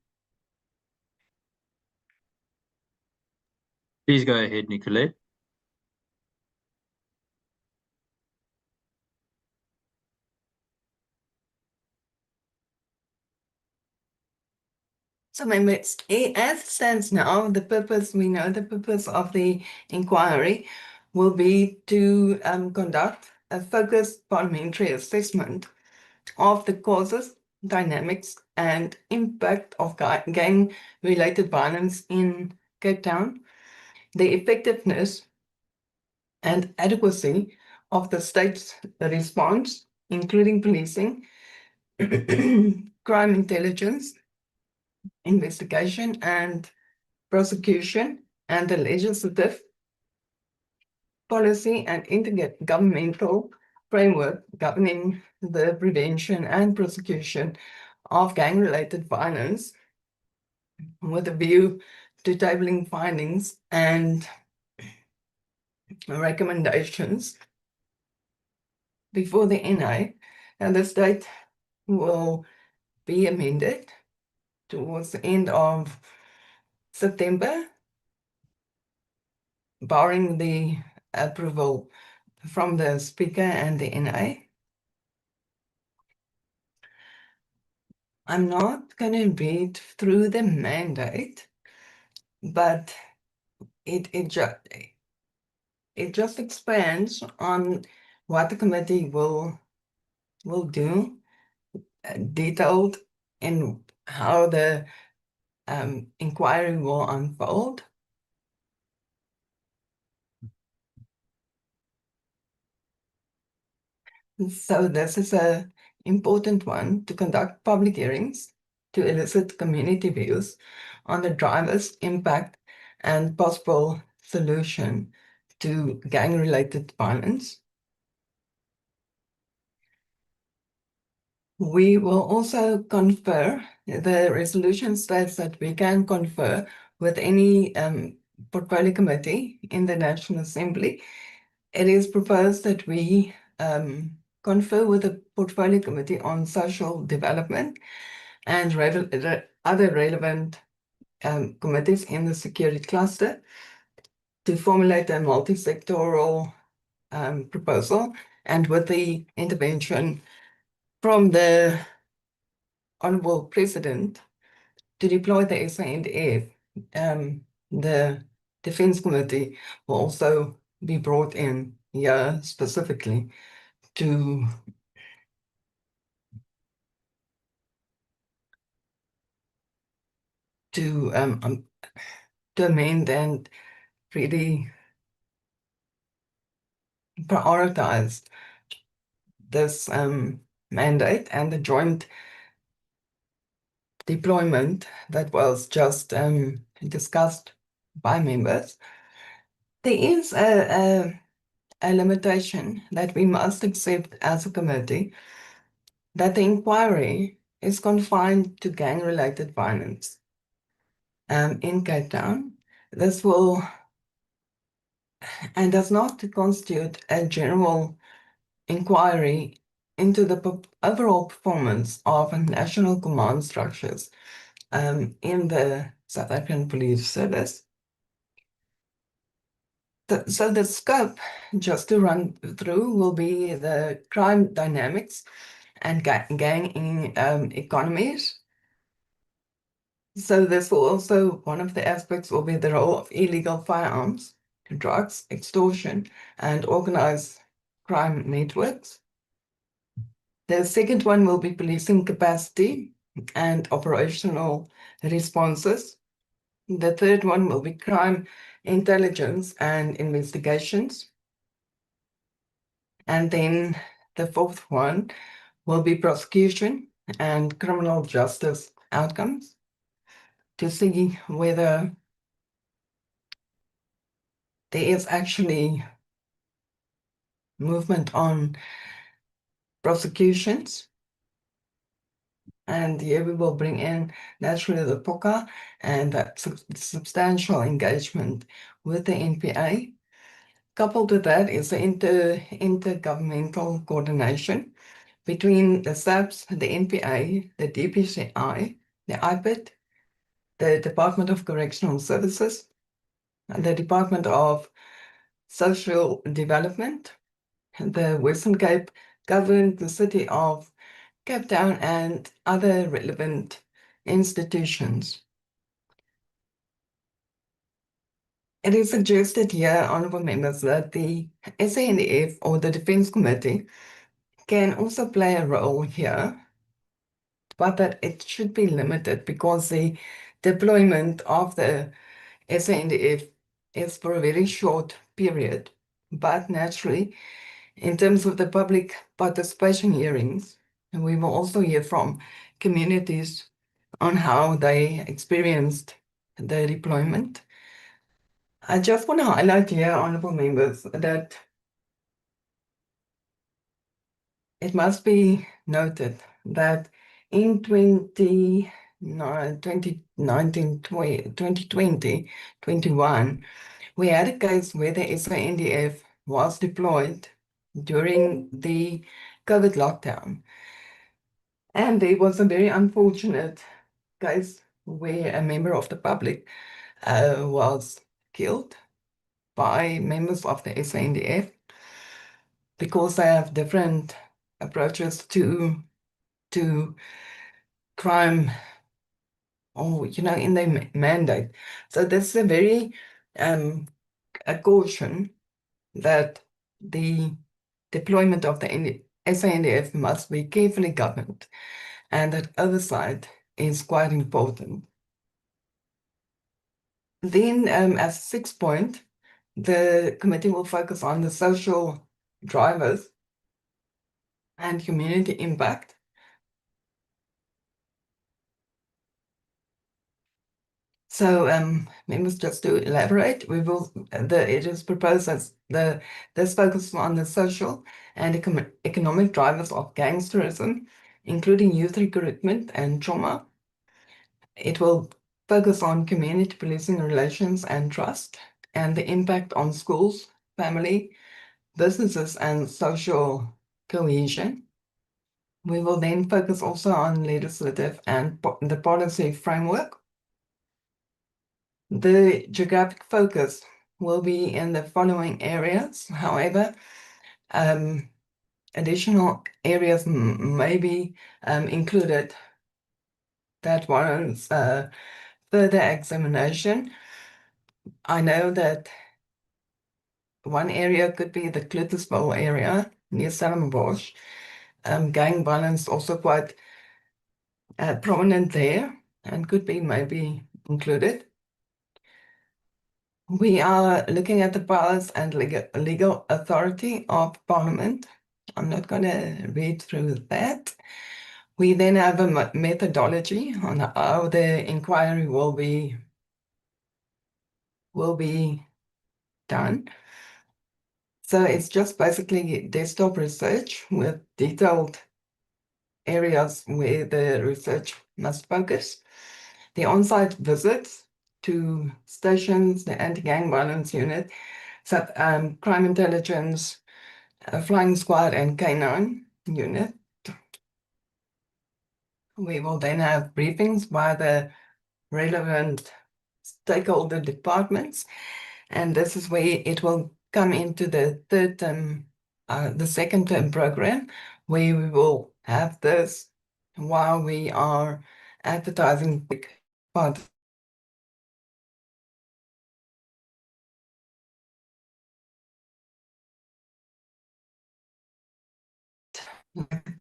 Please go ahead, Nicolette. So members, as it stands now, the purpose, we know the purpose of the inquiry will be to conduct a focused parliamentary assessment of the causes, dynamics, and impact of gang-related violence in Cape Town, the effectiveness and adequacy of the state's response, including policing, crime intelligence, investigation and prosecution, and the legislative, policy, and intergovernmental framework governing the prevention and prosecution of gang-related violence, with a view to tabling findings and recommendations before the NA, and this date will be amended towards the end of September, barring the approval from the Speaker and the NA. I'm not going to read through the mandate, but it just expands on what the committee will do, detailed in how the inquiry will unfold. So this is an important one, to conduct public hearings to elicit community views on the drivers, impact, and possible solution to gang-related violence. We will also confer, the resolution states that we can confer with any portfolio committee in the National Assembly. It is proposed that we confer with the portfolio committee on social development and other relevant committees in the security cluster to formulate a multi-sectoral proposal, and with the intervention from the Honourable President to deploy the SANDF. The Defence Committee will also be brought in here specifically to amend and really prioritize this mandate and the joint deployment that was just discussed by members. There is a limitation that we must accept as a committee, that the inquiry is confined to gang-related violence in Cape Town. This will and does not constitute a general inquiry into the overall performance of national command structures in the South African Police Service. So the scope, just to run through, will be the crime dynamics and gang economies. So this will also, one of the aspects will be the role of illegal firearms, drugs, extortion, and organized crime networks. The second one will be policing capacity and operational responses. The third one will be crime intelligence and investigations. And then the fourth one will be prosecution and criminal justice outcomes, to see whether there is actually movement on prosecutions. And here we will bring in naturally the POCA and that substantial engagement with the NPA. Coupled with that is the intergovernmental coordination between the SAPS, the NPA, the DPCI, the IPID, the Department of Correctional Services, the Department of Social Development, the Western Cape Government, the City of Cape Town, and other relevant institutions. It is suggested here, honourable members, that the SANDF or the Defence Committee can also play a role here, but that it should be limited because the deployment of the SANDF is for a very short period. But naturally, in terms of the public participation hearings, and we will also hear from communities on how they experienced the deployment. I just want to highlight here, honorable members, that it must be noted that in 2019, 2020, 21, we had a case where the SANDF was deployed during the COVID lockdown. And there was a very unfortunate case where a member of the public was killed by members of the SANDF because they have different approaches to crime, or in their mandate. So that's a very a caution that the deployment of the SANDF must be carefully governed, and that oversight is quite important. Then, as a sixth point, the committee will focus on the social drivers and community impact. So, members, just to elaborate, it is proposed as this focus on the social and economic drivers of gangsterism, including youth recruitment and trauma. It will focus on community policing relations and trust, and the impact on schools, family, businesses, and social cohesion. We will then focus also on legislative and the policy framework. The geographic focus will be in the following areas. However, additional areas may be included that warrants further examination. I know that one area could be the Klittersville area near Stellenbosch. Gang violence also quite prominent there and could be maybe included. We are looking at the powers and legal authority of Parliament. I'm not going to read through that. We then have a methodology on how the inquiry will be done. So it's just basically desktop research with detailed areas where the research must focus. The on-site visits to stations, the anti-gang violence unit, crime intelligence, flying squad, and K9 unit. We will then have briefings by the relevant stakeholder departments, and this is where it will come into the third term, the second term program, where we will have this while we are advertising part.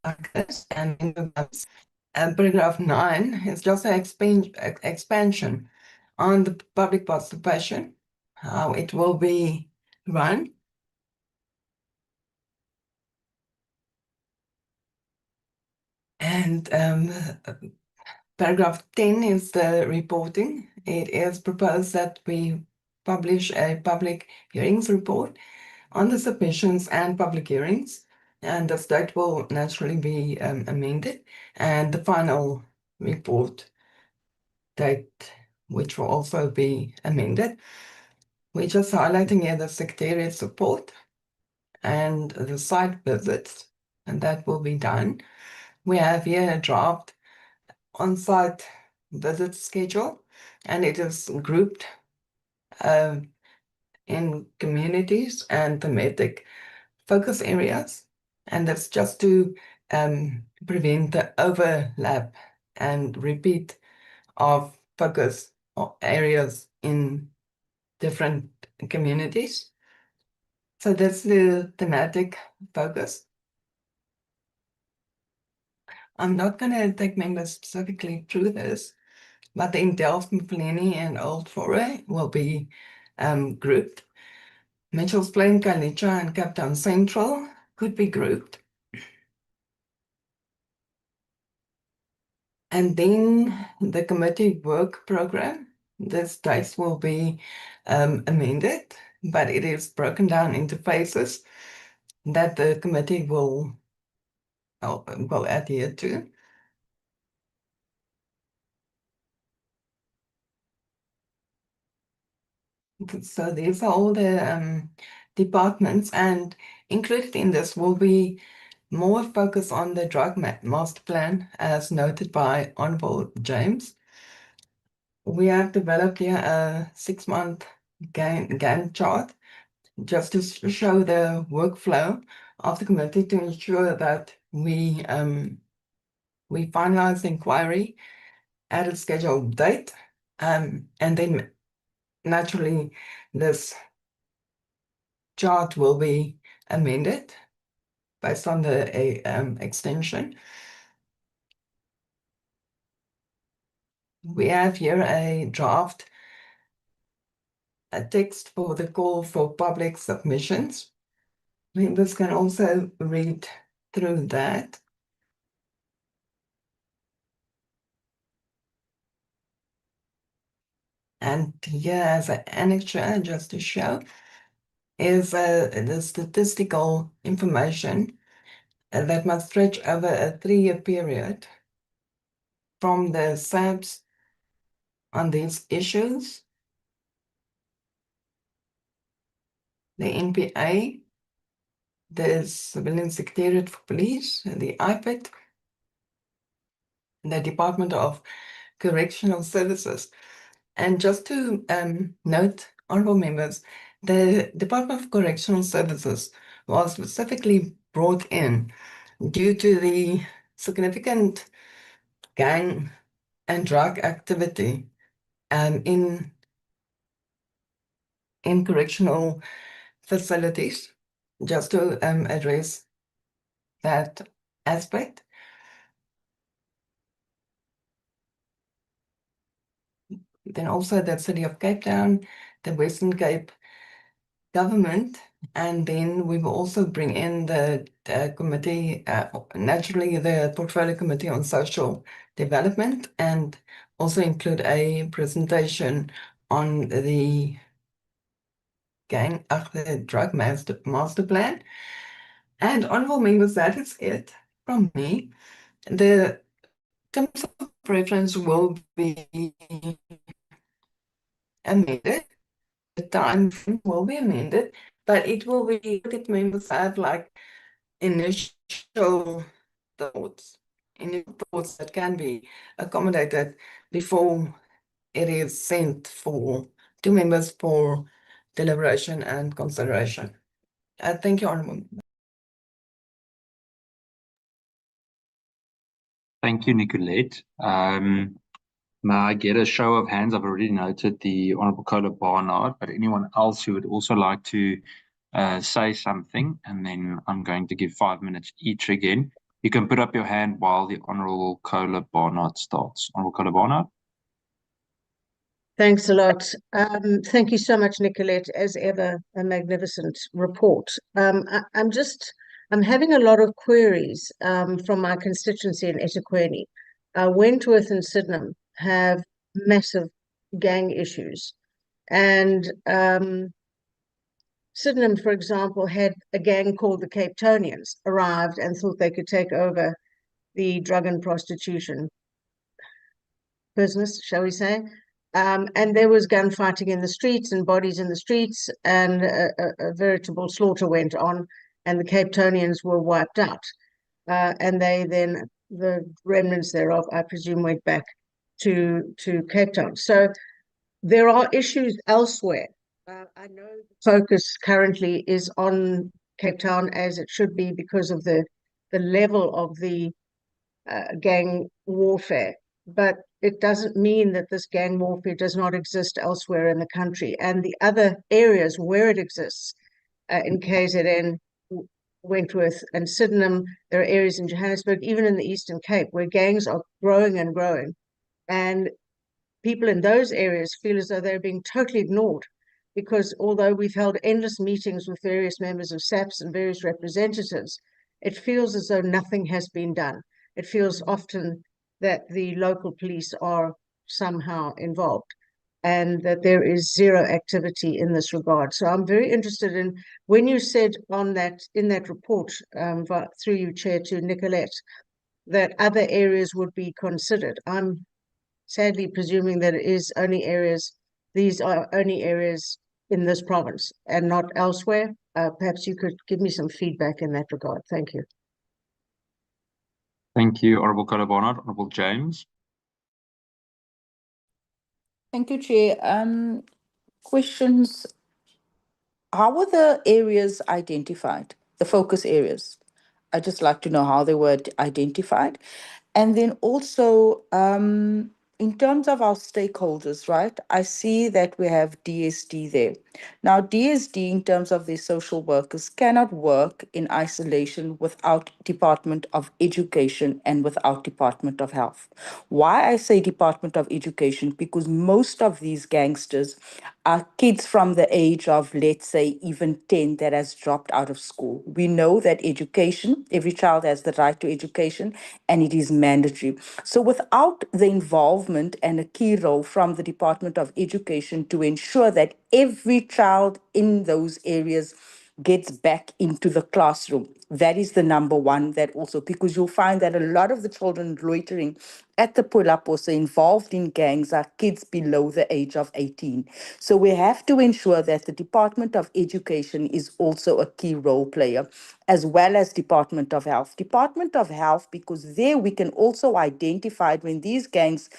Like this, and in the paragraph 9 is just an expansion on the public participation, how it will be run. And paragraph 10 is the reporting. It is proposed that we publish a public hearings report on the submissions and public hearings, and the date will naturally be amended, and the final report date, which will also be amended. We're just highlighting here the secretariat support and the site visits, and that will be done. We have here a draft on-site visit schedule, and it is grouped in communities and thematic focus areas, and that's just to prevent the overlap and repeat of focus areas in different communities. So that's the thematic focus. I'm not going to take members specifically through this, but in Delft, Mpleni, and Old Foray will be grouped. Mitchell's Plain, Khayelitsha, and Cape Town Central could be grouped. And then the committee work program, this dates will be amended, but it is broken down into phases that the committee will adhere to. So these are all the departments, and included in this will be more focus on the drug master plan, as noted by Honorable James. We have developed here a 6-month Gantt chart just to show the workflow of the committee to ensure that we finalize the inquiry at a scheduled date, and then naturally this chart will be amended based on the extension. We have here a draft, a text for the call for public submissions. Members can also read through that. And here as an annexure, just to show, is the statistical information that must stretch over a 3-year period from the SAPs on these issues, the NPA, the Civilian Secretariat for Police, the IPIT, the Department of Correctional Services. And just to note, honorable members, the Department of Correctional Services was specifically brought in due to the significant gang and drug activity in correctional facilities, just to address that aspect. Then also the City of Cape Town, the Western Cape government, and then we will also bring in the committee, naturally the Portfolio Committee on Social Development, and also include a presentation on the the drug master plan. And honorable members, that is it from me. The terms of reference will be amended. The time frame will be amended, but it will be that members have like initial thoughts that can be accommodated before it is sent to members for deliberation and consideration. Thank you, Honourable. Thank you, Nicolette. May I get a show of hands? I've already noted the Honourable Cola Barnard, but anyone else who would also like to say something, and then I'm going to give 5 minutes each again. You can put up your hand while the Honourable Cola Barnard starts. Honourable Cola Barnard. Thanks a lot. Thank you so much, Nicolette. As ever, a magnificent report. I'm having a lot of queries from my constituency in eThekwini. Wentworth and Sydenham have massive gang issues. And Sydenham, for example, had a gang called the Cape Townians arrived and thought they could take over the drug and prostitution business, shall we say. And there was gunfighting in the streets and bodies in the streets, and a veritable slaughter went on, and the Cape Townians were wiped out. And they then, the remnants thereof, I presume, went back to Cape Town. So there are issues elsewhere. I know the focus currently is on Cape Town, as it should be, because of the level of the gang warfare. But it doesn't mean that this gang warfare does not exist elsewhere in the country. And the other areas where it exists, in KZN, Wentworth and Sydenham, there are areas in Johannesburg, even in the Eastern Cape, where gangs are growing and growing. And people in those areas feel as though they're being totally ignored, because although we've held endless meetings with various members of SAPS and various representatives, it feels as though nothing has been done. It feels often that the local police are somehow involved, and that there is zero activity in this regard. So I'm very interested in when you said on that in that report, through you, Chair, to Nicolette, that other areas would be considered. I'm sadly presuming that it is only areas, these are only areas in this province and not elsewhere. Perhaps you could give me some feedback in that regard. Thank you. Thank you, Honourable Colabonard. Honourable James. Thank you, Chair. Questions. How were the areas identified, the focus areas? I'd just like to know how they were identified. And then also, in terms of our stakeholders, right? I see that we have DSD there. Now, DSD, in terms of their social workers, cannot work in isolation without Department of Education and without Department of Health. Why I say Department of Education? Because most of these gangsters are kids from the age of, let's say, even 10 that has dropped out of school. We know that education, every child has the right to education, and it is mandatory. So without the involvement and a key role from the Department of Education to ensure that every child in those areas gets back into the classroom. That is the number one, that also, because you'll find that a lot of the children loitering at the pull-up also involved in gangs are kids below the age of 18. So we have to ensure that the Department of Education is also a key role player, as well as Department of Health. Department of Health, because there we can also identify when these gangs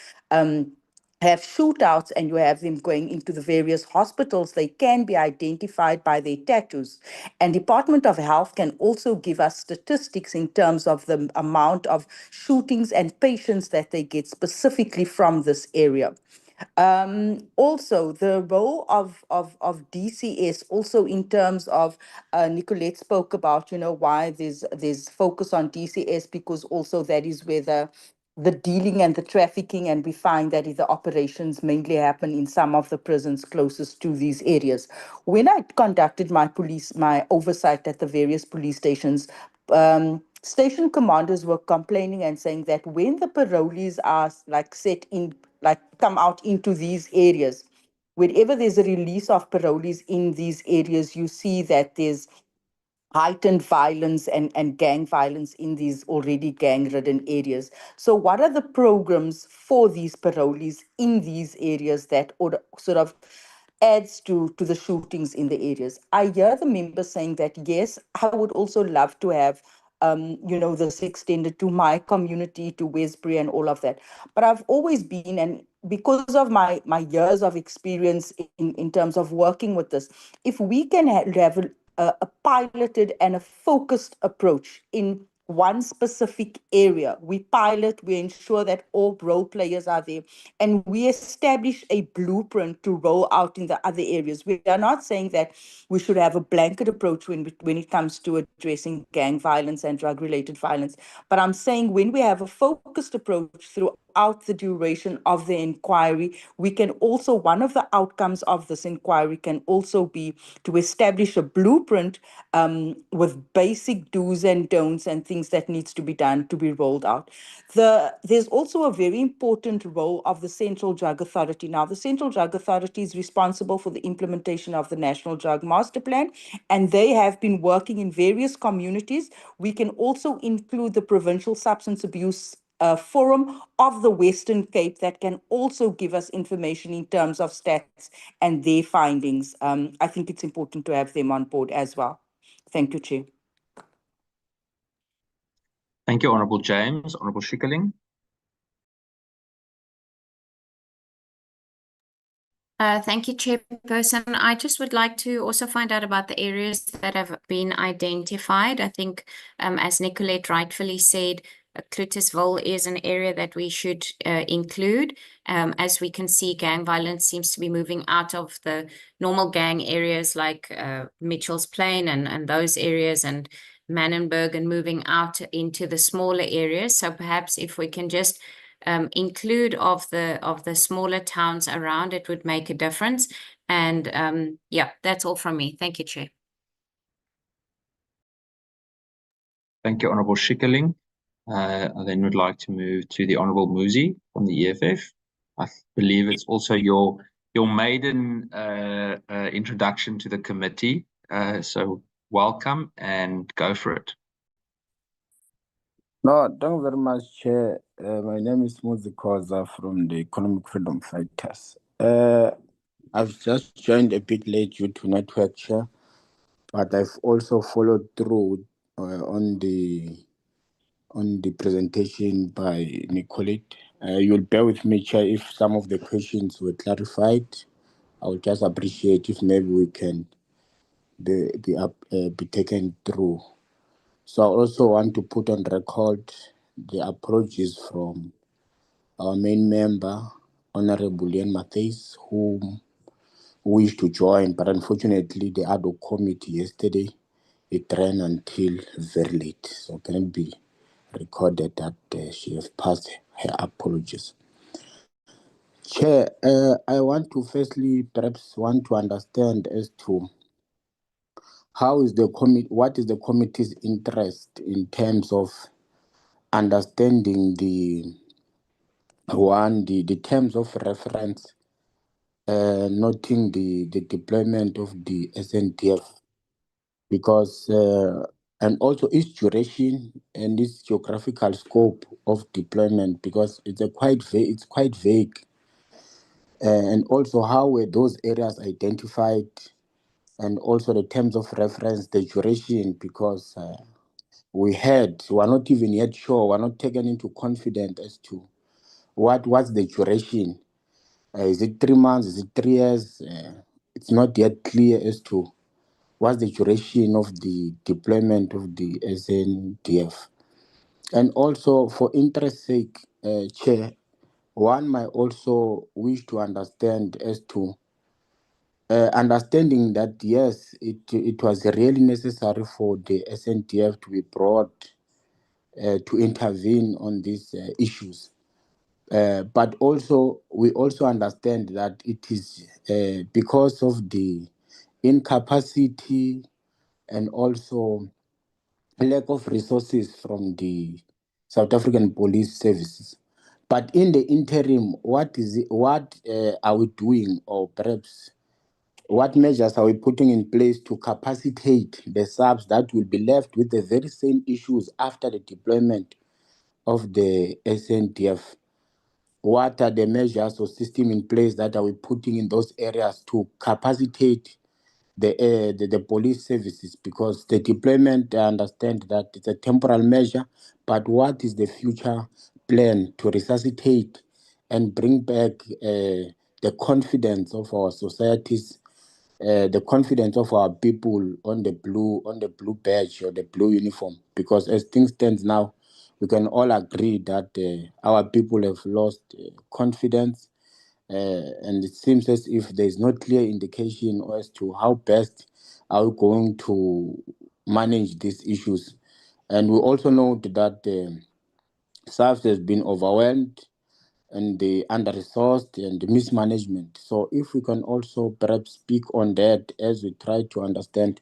have shootouts and you have them going into the various hospitals, they can be identified by their tattoos. And Department of Health can also give us statistics in terms of the amount of shootings and patients that they get specifically from this area. Also, the role of DCS, also in terms of, Nicolette spoke about, why there's focus on DCS, because also that is where the dealing and the trafficking, and we find that the operations mainly happen in some of the prisons closest to these areas. When I conducted my oversight at the various police stations, station commanders were complaining and saying that when the parolees are come out into these areas, whenever there's a release of parolees in these areas, you see that there's heightened violence and gang violence in these already gang-ridden areas. So what are the programs for these parolees in these areas that sort of adds to the shootings in the areas? I hear the members saying that, yes, I would also love to have this extended to my community, to Westbury and all of that. But I've always been, and because of my years of experience in terms of working with this, if we can have a piloted and a focused approach in one specific area, we pilot, we ensure that all role players are there, and we establish a blueprint to roll out in the other areas. We are not saying that we should have a blanket approach when it comes to addressing gang violence and drug-related violence, but I'm saying when we have a focused approach throughout the duration of the inquiry, we can also, one of the outcomes of this inquiry can also be to establish a blueprint with basic do's and don'ts and things that needs to be done to be rolled out. There's also a very important role of the Central Drug Authority. Now, the Central Drug Authority is responsible for the implementation of the National Drug Master Plan, and they have been working in various communities. We can also include the Provincial Substance Abuse Forum of the Western Cape that can also give us information in terms of stats and their findings. I think it's important to have them on board as well. Thank you, Chair. Thank you, Honourable James. Honourable Schikkerling. Thank you, Chairperson. I just would like to also find out about the areas that have been identified. I think, as Nicolette rightfully said, Clutisville is an area that we should include. As we can see, gang violence seems to be moving out of the normal gang areas like Mitchell's Plain and those areas, and Manenberg, and moving out into the smaller areas. So perhaps if we can just include of the smaller towns around, it would make a difference. And yeah, that's all from me. Thank you, Chair. Thank you, Honourable Schikkerling. I then would like to move to the Honourable Muzi from the EFF. I believe it's also your maiden introduction to the committee. So welcome and go for it. No, thank you very much, Chair. My name is Muzi Koza from the Economic Freedom Fighters. I've just joined a bit late due to network, Chair, but I've also followed through on the presentation by Nicolette. You'll bear with me, Chair, if some of the questions were clarified. I would just appreciate if maybe we can be taken through. So I also want to put on record the approaches from our main member, Honorable Ian Matthews, who wished to join, but unfortunately the ad hoc committee yesterday, it ran until very late. So can it be recorded that she has passed her apologies. Chair, I want to firstly perhaps want to understand as to what is the committee's interest in terms of understanding the terms of reference, noting the deployment of the SNDF, because and also its duration and its geographical scope of deployment, because it's quite vague, and also how were those areas identified, and also the terms of reference, the duration, because we're not even yet sure, we're not taken into confidence as to what's the duration. Is it 3 months? Is it 3 years? It's not yet clear as to what's the duration of the deployment of the SNDF. And also, for interest's sake, Chair, one might also wish to understand as to understanding that, yes, it was really necessary for the SNDF to be brought to intervene on these issues. But also, we also understand that it is because of the incapacity and also lack of resources from the South African Police Services. But in the interim, what are we doing, or perhaps what measures are we putting in place to capacitate the subs that will be left with the very same issues after the deployment of the SNDF? What are the measures or system in place that are we putting in those areas to capacitate the police services? Because the deployment, I understand that it's a temporal measure, but what is the future plan to resuscitate and bring back the confidence of our societies, the confidence of our people on the blue badge or the blue uniform? Because as things stand now, we can all agree that our people have lost confidence, and it seems as if there is no clear indication as to how best are we going to manage these issues. And we also know that SAFs has been overwhelmed and the under-resourced and the mismanagement. So if we can also perhaps speak on that as we try to understand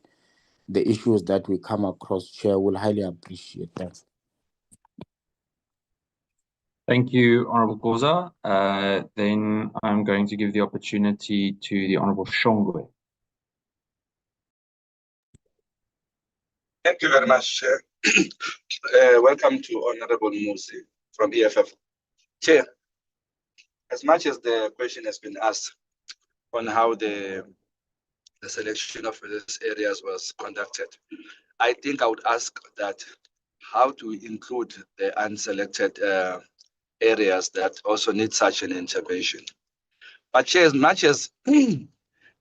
the issues that we come across, Chair, we'll highly appreciate that. Thank you, Honourable Koza. Then I'm going to give the opportunity to the Honourable Shongwe. Thank you very much, Chair. Welcome to Honorable Muzi from EFF. Chair, as much as the question has been asked on how the selection of these areas was conducted, I think I would ask that how to include the unselected areas that also need such an intervention. But Chair, as much as it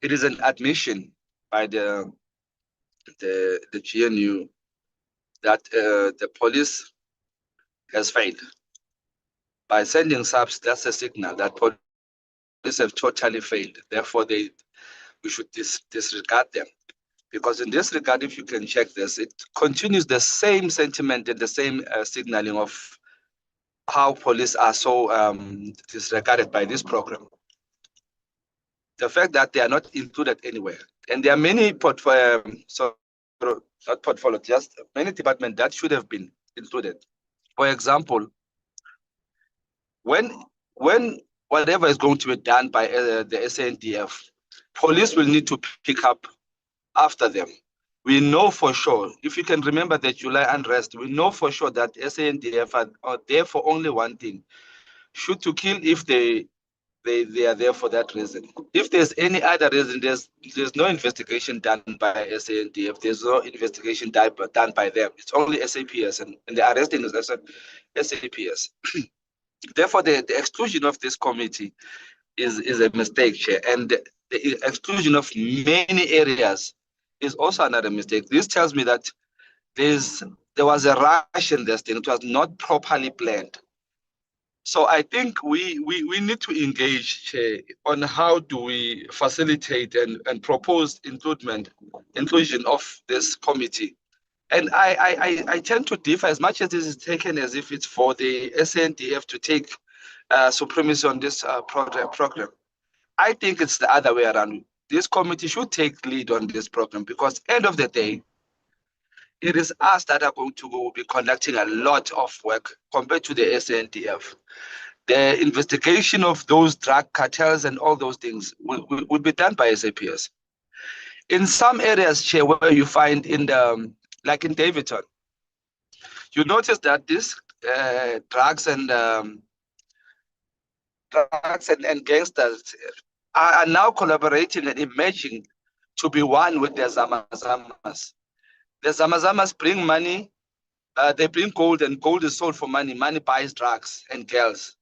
is an admission by the GNU that the police has failed. By sending subs, that's a signal that police have totally failed. Therefore, we should disregard them. Because in this regard, if you can check this, it continues the same sentiment and the same signaling of how police are so disregarded by this program. The fact that they are not included anywhere. And there are many not portfolio, just many departments that should have been included. For example, when whatever is going to be done by the SANDF, police will need to pick up after them. We know for sure, if you can remember the July unrest, we know for sure that SANDF are there for only one thing: shoot to kill. If they are there for that reason. If there's any other reason, there's no investigation done by SANDF. There's no investigation done by them. It's only SAPS, and the arresting is SAPS. Therefore, the exclusion of this committee is a mistake, Chair. And the exclusion of many areas is also another mistake. This tells me that there was a rush in this thing. It was not properly planned. So I think we need to engage, Chair, on how do we facilitate and propose inclusion of this committee. And I tend to differ, as much as this is taken as if it's for the SANDF to take supremacy on this program. I think it's the other way around. This committee should take lead on this program, because end of the day, it is us that are going to be conducting a lot of work compared to the SANDF. The investigation of those drug cartels and all those things will be done by SAPS. In some areas, Chair, where you find like in Davidton, you notice that this drugs and gangsters are now collaborating and emerging to be one with the Zamazamas. The Zamazamas bring money, they bring gold, and gold is sold for money. Money buys drugs and girls.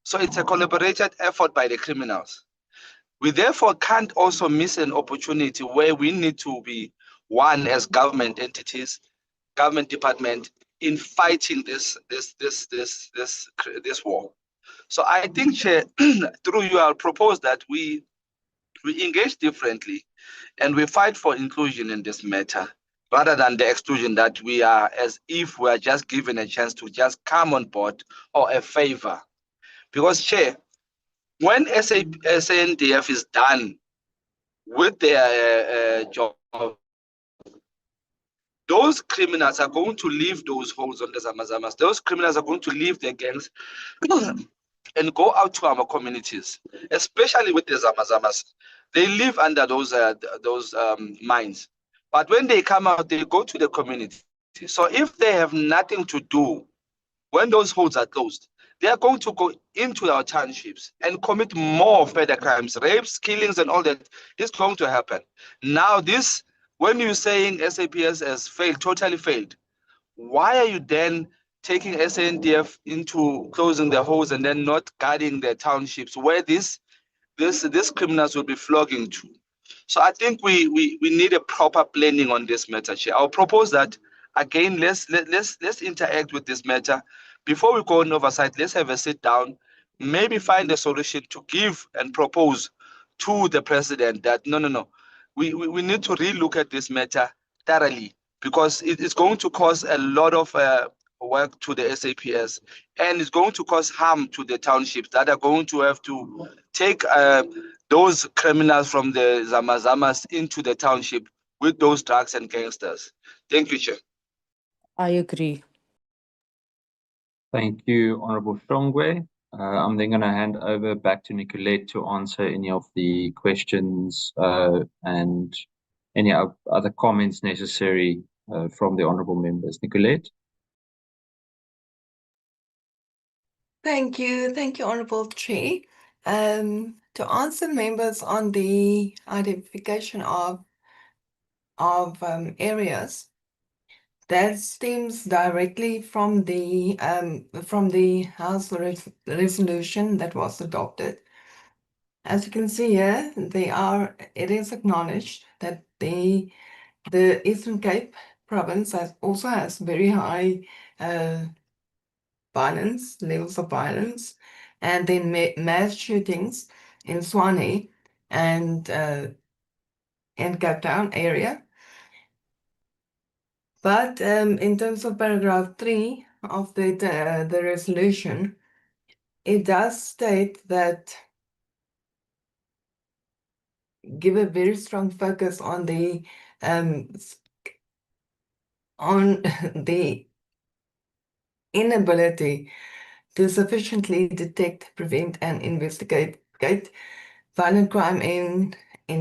So it's a collaborated effort by the criminals. We therefore can't also miss an opportunity where we need to be one as government entities, government department, in fighting this war. So I think, Chair, through you, I'll propose that we engage differently and we fight for inclusion in this matter, rather than the exclusion that we are, as if we are just given a chance to just come on board or a favor. Because, Chair, when SANDF is done with their job, those criminals are going to leave those holes on the Zamazamas. Those criminals are going to leave their gangs and go out to our communities, especially with the Zamazamas. They live under those mines. But when they come out, they go to the community. So if they have nothing to do, when those holes are closed, they are going to go into our townships and commit more further crimes, rapes, killings, and all that is going to happen. Now, this, when you're saying SAPS has failed, totally failed, why are you then taking SANDF into closing the holes and then not guarding the townships where these criminals will be flogging to? So I think we need a proper planning on this matter, Chair. I'll propose that again. Let's interact with this matter before we go on oversight. Let's have a sit down, maybe find a solution to give and propose to the president that no, we need to relook at this matter thoroughly, because it is going to cause a lot of work to the SAPS, and it's going to cause harm to the townships that are going to have to take those criminals from the Zamazamas into the township with those drugs and gangsters. Thank you, Chair. I agree. Thank you, Honorable Shongwe. I'm then going to hand over back to Nicolette to answer any of the questions and any other comments necessary from the honorable members. Nicolette? Thank you, Honorable Chair. To answer members on the identification of areas, that stems directly from the House resolution that was adopted. As you can see here, it is acknowledged that the Eastern Cape province also has very high levels of violence, and then mass shootings in Swane and Cape Town area. But in terms of paragraph 3 of the resolution, it does state that give a very strong focus on the inability to sufficiently detect, prevent, and investigate violent crime in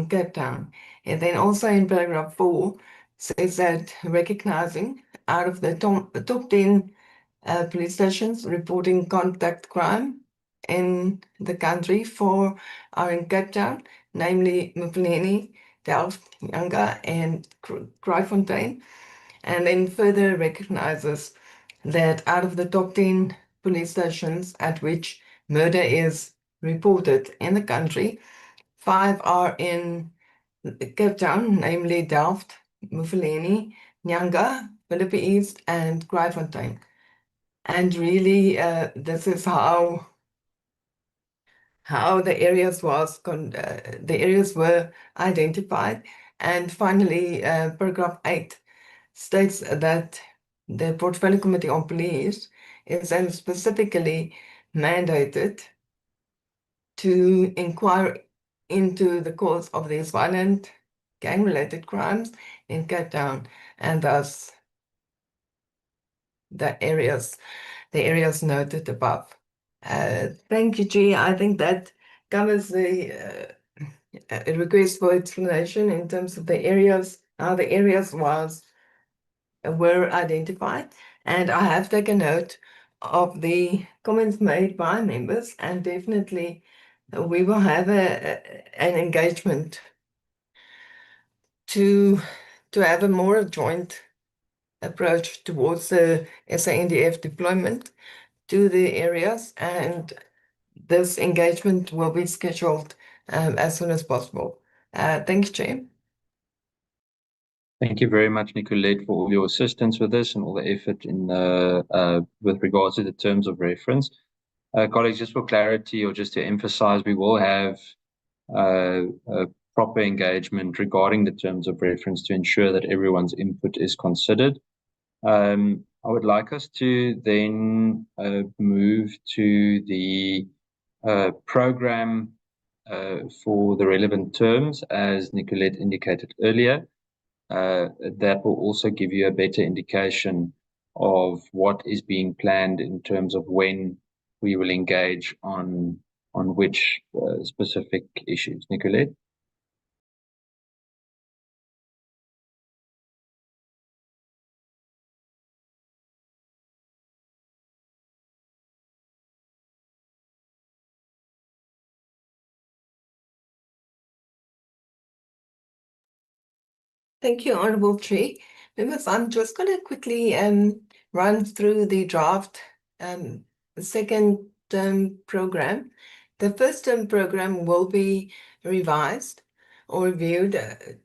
Cape Town. And then also in paragraph 4 says that recognizing out of the top 10 police stations reporting contact crime in the country are in Cape Town, namely Mufuleni, Delft, Nyanga, and Kraaifontein, and then further recognizes that out of the top 10 police stations at which murder is reported in the country, 5 are in Cape Town, namely Delft, Mufuleni, Nyanga, Philippi East, and Kraaifontein. And really, this is how the areas the areas were identified. And finally, paragraph 8 states that the Portfolio Committee on Police is then specifically mandated to inquire into the cause of these violent gang-related crimes in Cape Town, and thus the areas noted above. Thank you, G. I think that covers the request for explanation in terms of the areas, how the areas were identified. And I have taken note of the comments made by members, and definitely we will have an engagement to have a more joint approach towards the SANDF deployment to the areas, and this engagement will be scheduled as soon as possible. Thank you, Chair. Thank you very much, Nicolette, for all your assistance with this and all the effort in with regards to the terms of reference. Colleagues, just for clarity or just to emphasize, we will have a proper engagement regarding the terms of reference to ensure that everyone's input is considered. I would like us to then move to the program for the relevant terms, as Nicolette indicated earlier. That will also give you a better indication of what is being planned in terms of when we will engage on which specific issues. Nicolette? Thank you, Honorable Chair. Members, I'm just going to quickly run through the draft second term program. The first term program will be revised or reviewed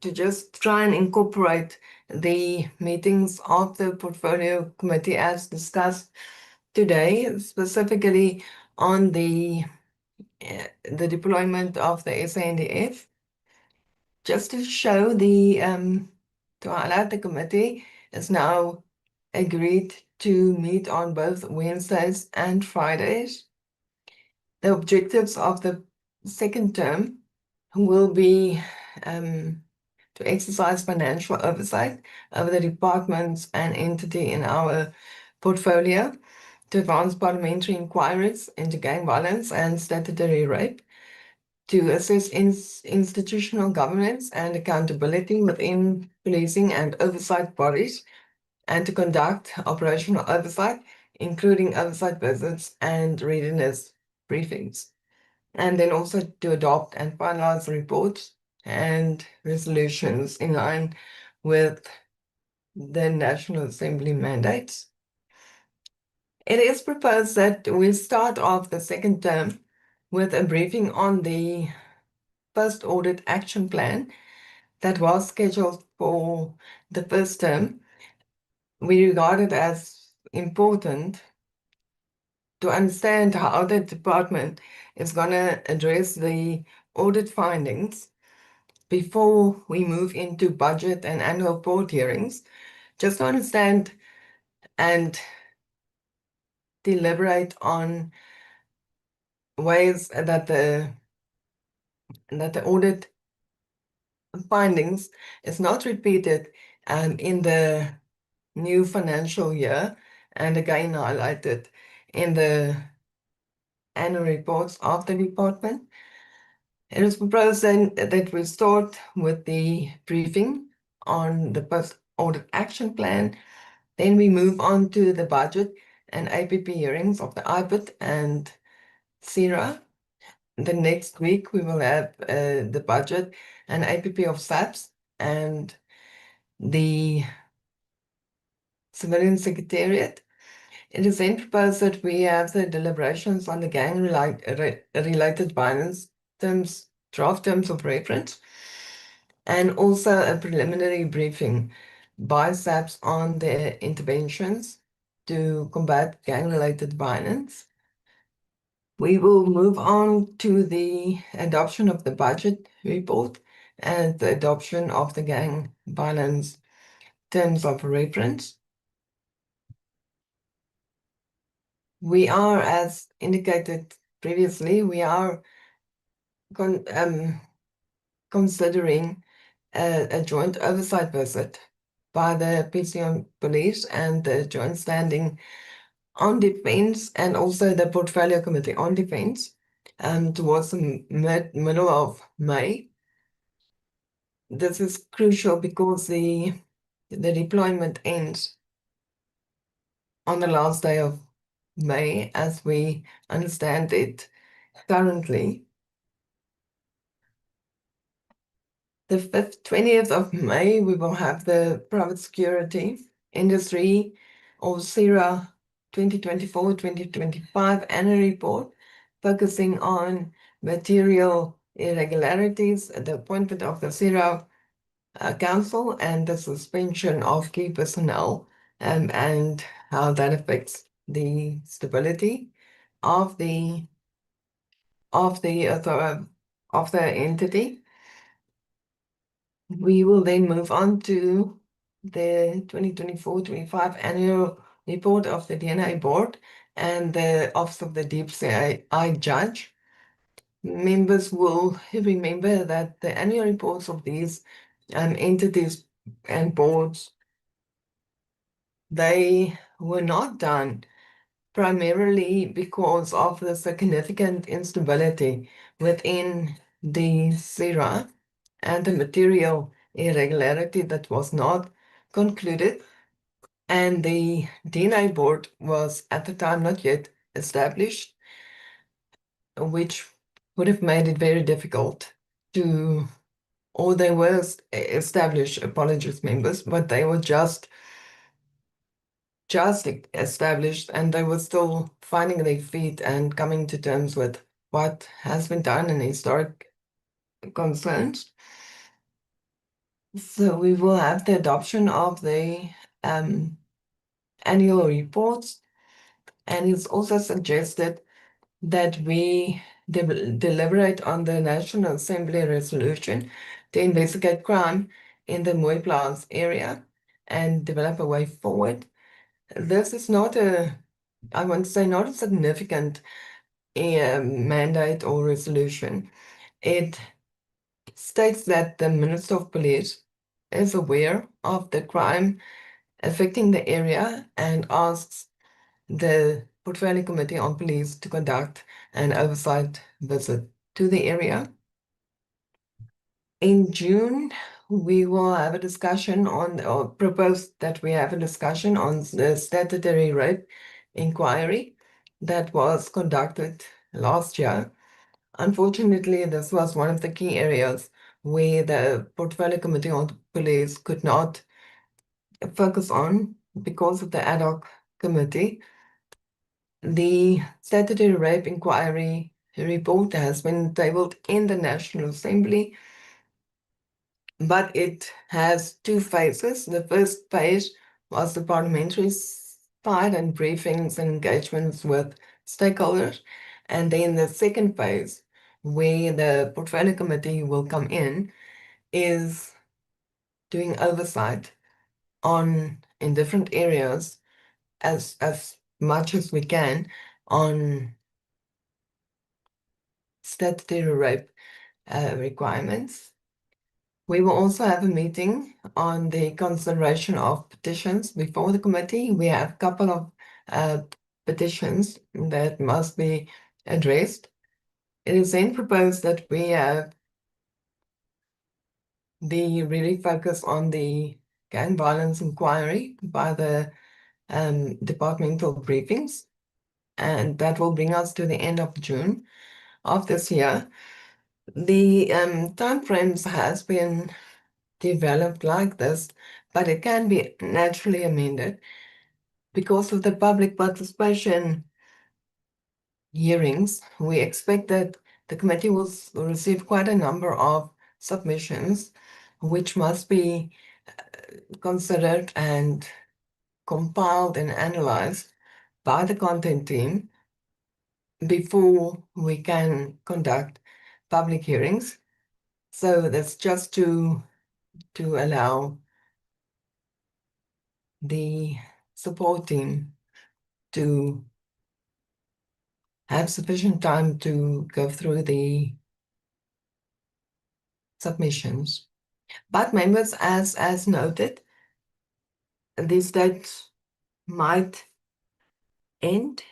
to just try and incorporate the meetings of the Portfolio Committee as discussed today, specifically on the deployment of the SANDF. Just to show to highlight, the committee is now agreed to meet on both Wednesdays and Fridays. The objectives of the second term will be to exercise financial oversight over the departments and entity in our portfolio, to advance parliamentary inquiries into gang violence and statutory rape, to assess institutional governance and accountability within policing and oversight bodies, and to conduct operational oversight, including oversight visits and readiness briefings. And then also to adopt and finalize reports and resolutions in line with the National Assembly mandates. It is proposed that we start off the second term with a briefing on the first audit action plan that was scheduled for the first term. We regard it as important to understand how the department is going to address the audit findings before we move into budget and annual report hearings, just to understand and deliberate on ways that the audit findings is not repeated in the new financial year, and again highlighted in the annual reports of the department. It is proposed then that we start with the briefing on the post-audit action plan. Then we move on to the budget and APP hearings of the IPIT and CERA. The next week we will have the budget and APP of SAPS and the Civilian Secretariat. It is then proposed that we have the deliberations on the gang-related violence draft terms of reference, and also a preliminary briefing by SAPS on their interventions to combat gang-related violence. We will move on to the adoption of the budget report and the adoption of the gang violence terms of reference. We are, as indicated previously, we are considering a joint oversight visit by the PCM Police and the Joint Standing on Defence and also the Portfolio Committee on Defence towards the middle of May. This is crucial because the deployment ends on the last day of May, as we understand it currently. The 20th of May, we will have the private security industry or CERA 2024-2025 annual report, focusing on material irregularities, the appointment of the CERA council and the suspension of key personnel, and how that affects the stability of the entity. We will then move on to the 2024-25 annual report of the DNA board and the Office of the DCI Judge. Members will remember that the annual reports of these entities and boards, they were not done primarily because of the significant instability within the CERA and the material irregularity that was not concluded. And the DNA board was at the time not yet established, which would have made it very difficult to, or they were established apologist members, but they were just established and they were still finding their feet and coming to terms with what has been done and historic concerns. So we will have the adoption of the annual reports, and it's also suggested that we deliberate on the National Assembly resolution to investigate crime in the Mooiplaas area and develop a way forward. This is not I want to say, not a significant mandate or resolution. It states that the Minister of Police is aware of the crime affecting the area and asks the Portfolio Committee on Police to conduct an oversight visit to the area. In June, we will have a discussion on, or propose that we have a discussion on the statutory rape inquiry that was conducted last year. Unfortunately, this was one of the key areas where the Portfolio Committee on Police could not focus on because of the ad hoc committee. The statutory rape inquiry report has been tabled in the National Assembly, but it has two phases. The first phase was the parliamentary side and briefings and engagements with stakeholders. And then the second phase, where the Portfolio Committee will come in, is doing oversight in different areas as much as we can on statutory rape requirements. We will also have a meeting on the consideration of petitions before the committee. We have a couple of petitions that must be addressed. It is then proposed that we have the really focus on the gang violence inquiry by the departmental briefings, and that will bring us to the end of June of this year. The timeframes has been developed like this, but it can be naturally amended because of the public participation hearings. We expect that the committee will receive quite a number of submissions, which must be considered and compiled and analyzed by the content team before we can conduct public hearings. So that's just to allow the support team to have sufficient time to go through the submissions. But members, as noted, this date might end.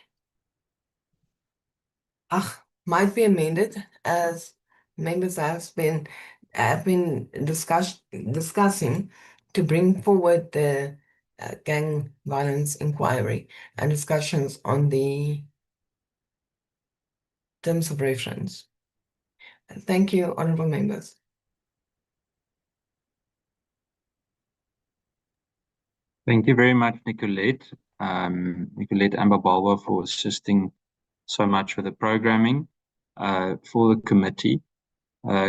Might be amended as members have been discussing to bring forward the gang violence inquiry and discussions on the terms of reference. Thank you, honorable members. Thank you very much, Nicolette. Nicolette Ambabalwa, for assisting so much with the programming for the committee.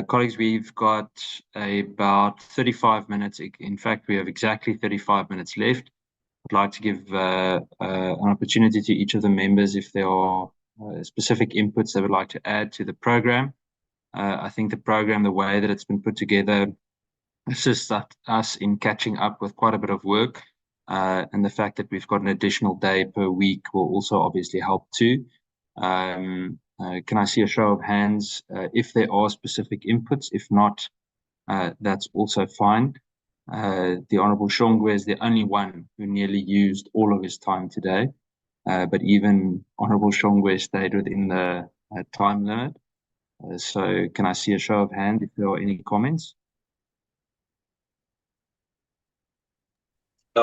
Colleagues, we've got about 35 minutes. In fact, we have exactly 35 minutes left. I'd like to give an opportunity to each of the members if there are specific inputs they would like to add to the program. I think the program, the way that it's been put together, assists us in catching up with quite a bit of work. And the fact that we've got an additional day per week will also obviously help too. Can I see a show of hands if there are specific inputs? If not, that's also fine. The Honorable Shongwe is the only one who nearly used all of his time today. But even Honorable Shongwe stayed within the time limit. So can I see a show of hands if there are any comments?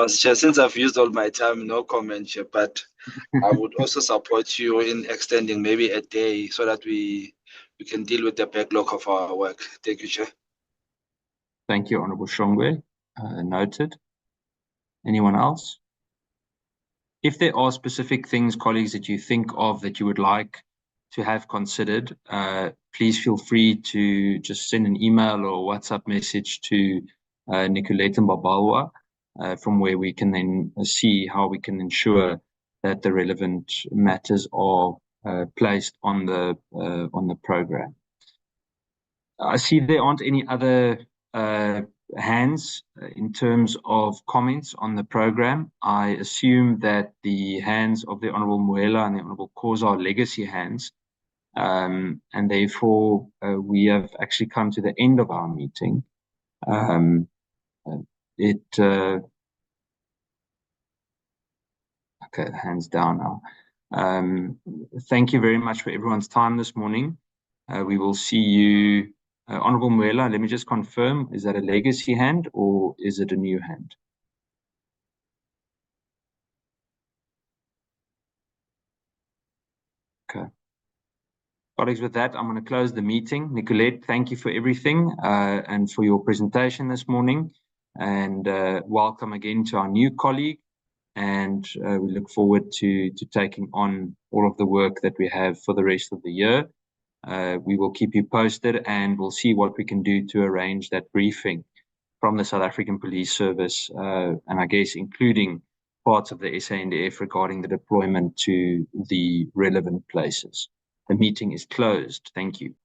Chair, since I've used all my time, no comment, Chair, but I would also support you in extending maybe a day so that we can deal with the backlog of our work. Thank you, Chair. Thank you, Honorable Shongwe. Noted. Anyone else? If there are specific things, colleagues, that you think of that you would like to have considered, please feel free to just send an email or WhatsApp message to Nicolette Mbabalwa, from where we can then see how we can ensure that the relevant matters are placed on the program. I see there aren't any other hands in terms of comments on the program. I assume that the hands of the Honorable Muela and the Honorable Khoza are legacy hands, and therefore we have actually come to the end of our meeting. Okay, hands down now. Thank you very much for everyone's time this morning. We will see you, Honorable Muela. Let me just confirm, is that a legacy hand or is it a new hand? Okay. Colleagues, with that, I'm going to close the meeting. Nicolette, thank you for everything and for your presentation this morning. And welcome again to our new colleague. And we look forward to taking on all of the work that we have for the rest of the year. We will keep you posted and we'll see what we can do to arrange that briefing from the South African Police Service, and I guess including parts of the SANDF regarding the deployment to the relevant places. The meeting is closed. Thank you.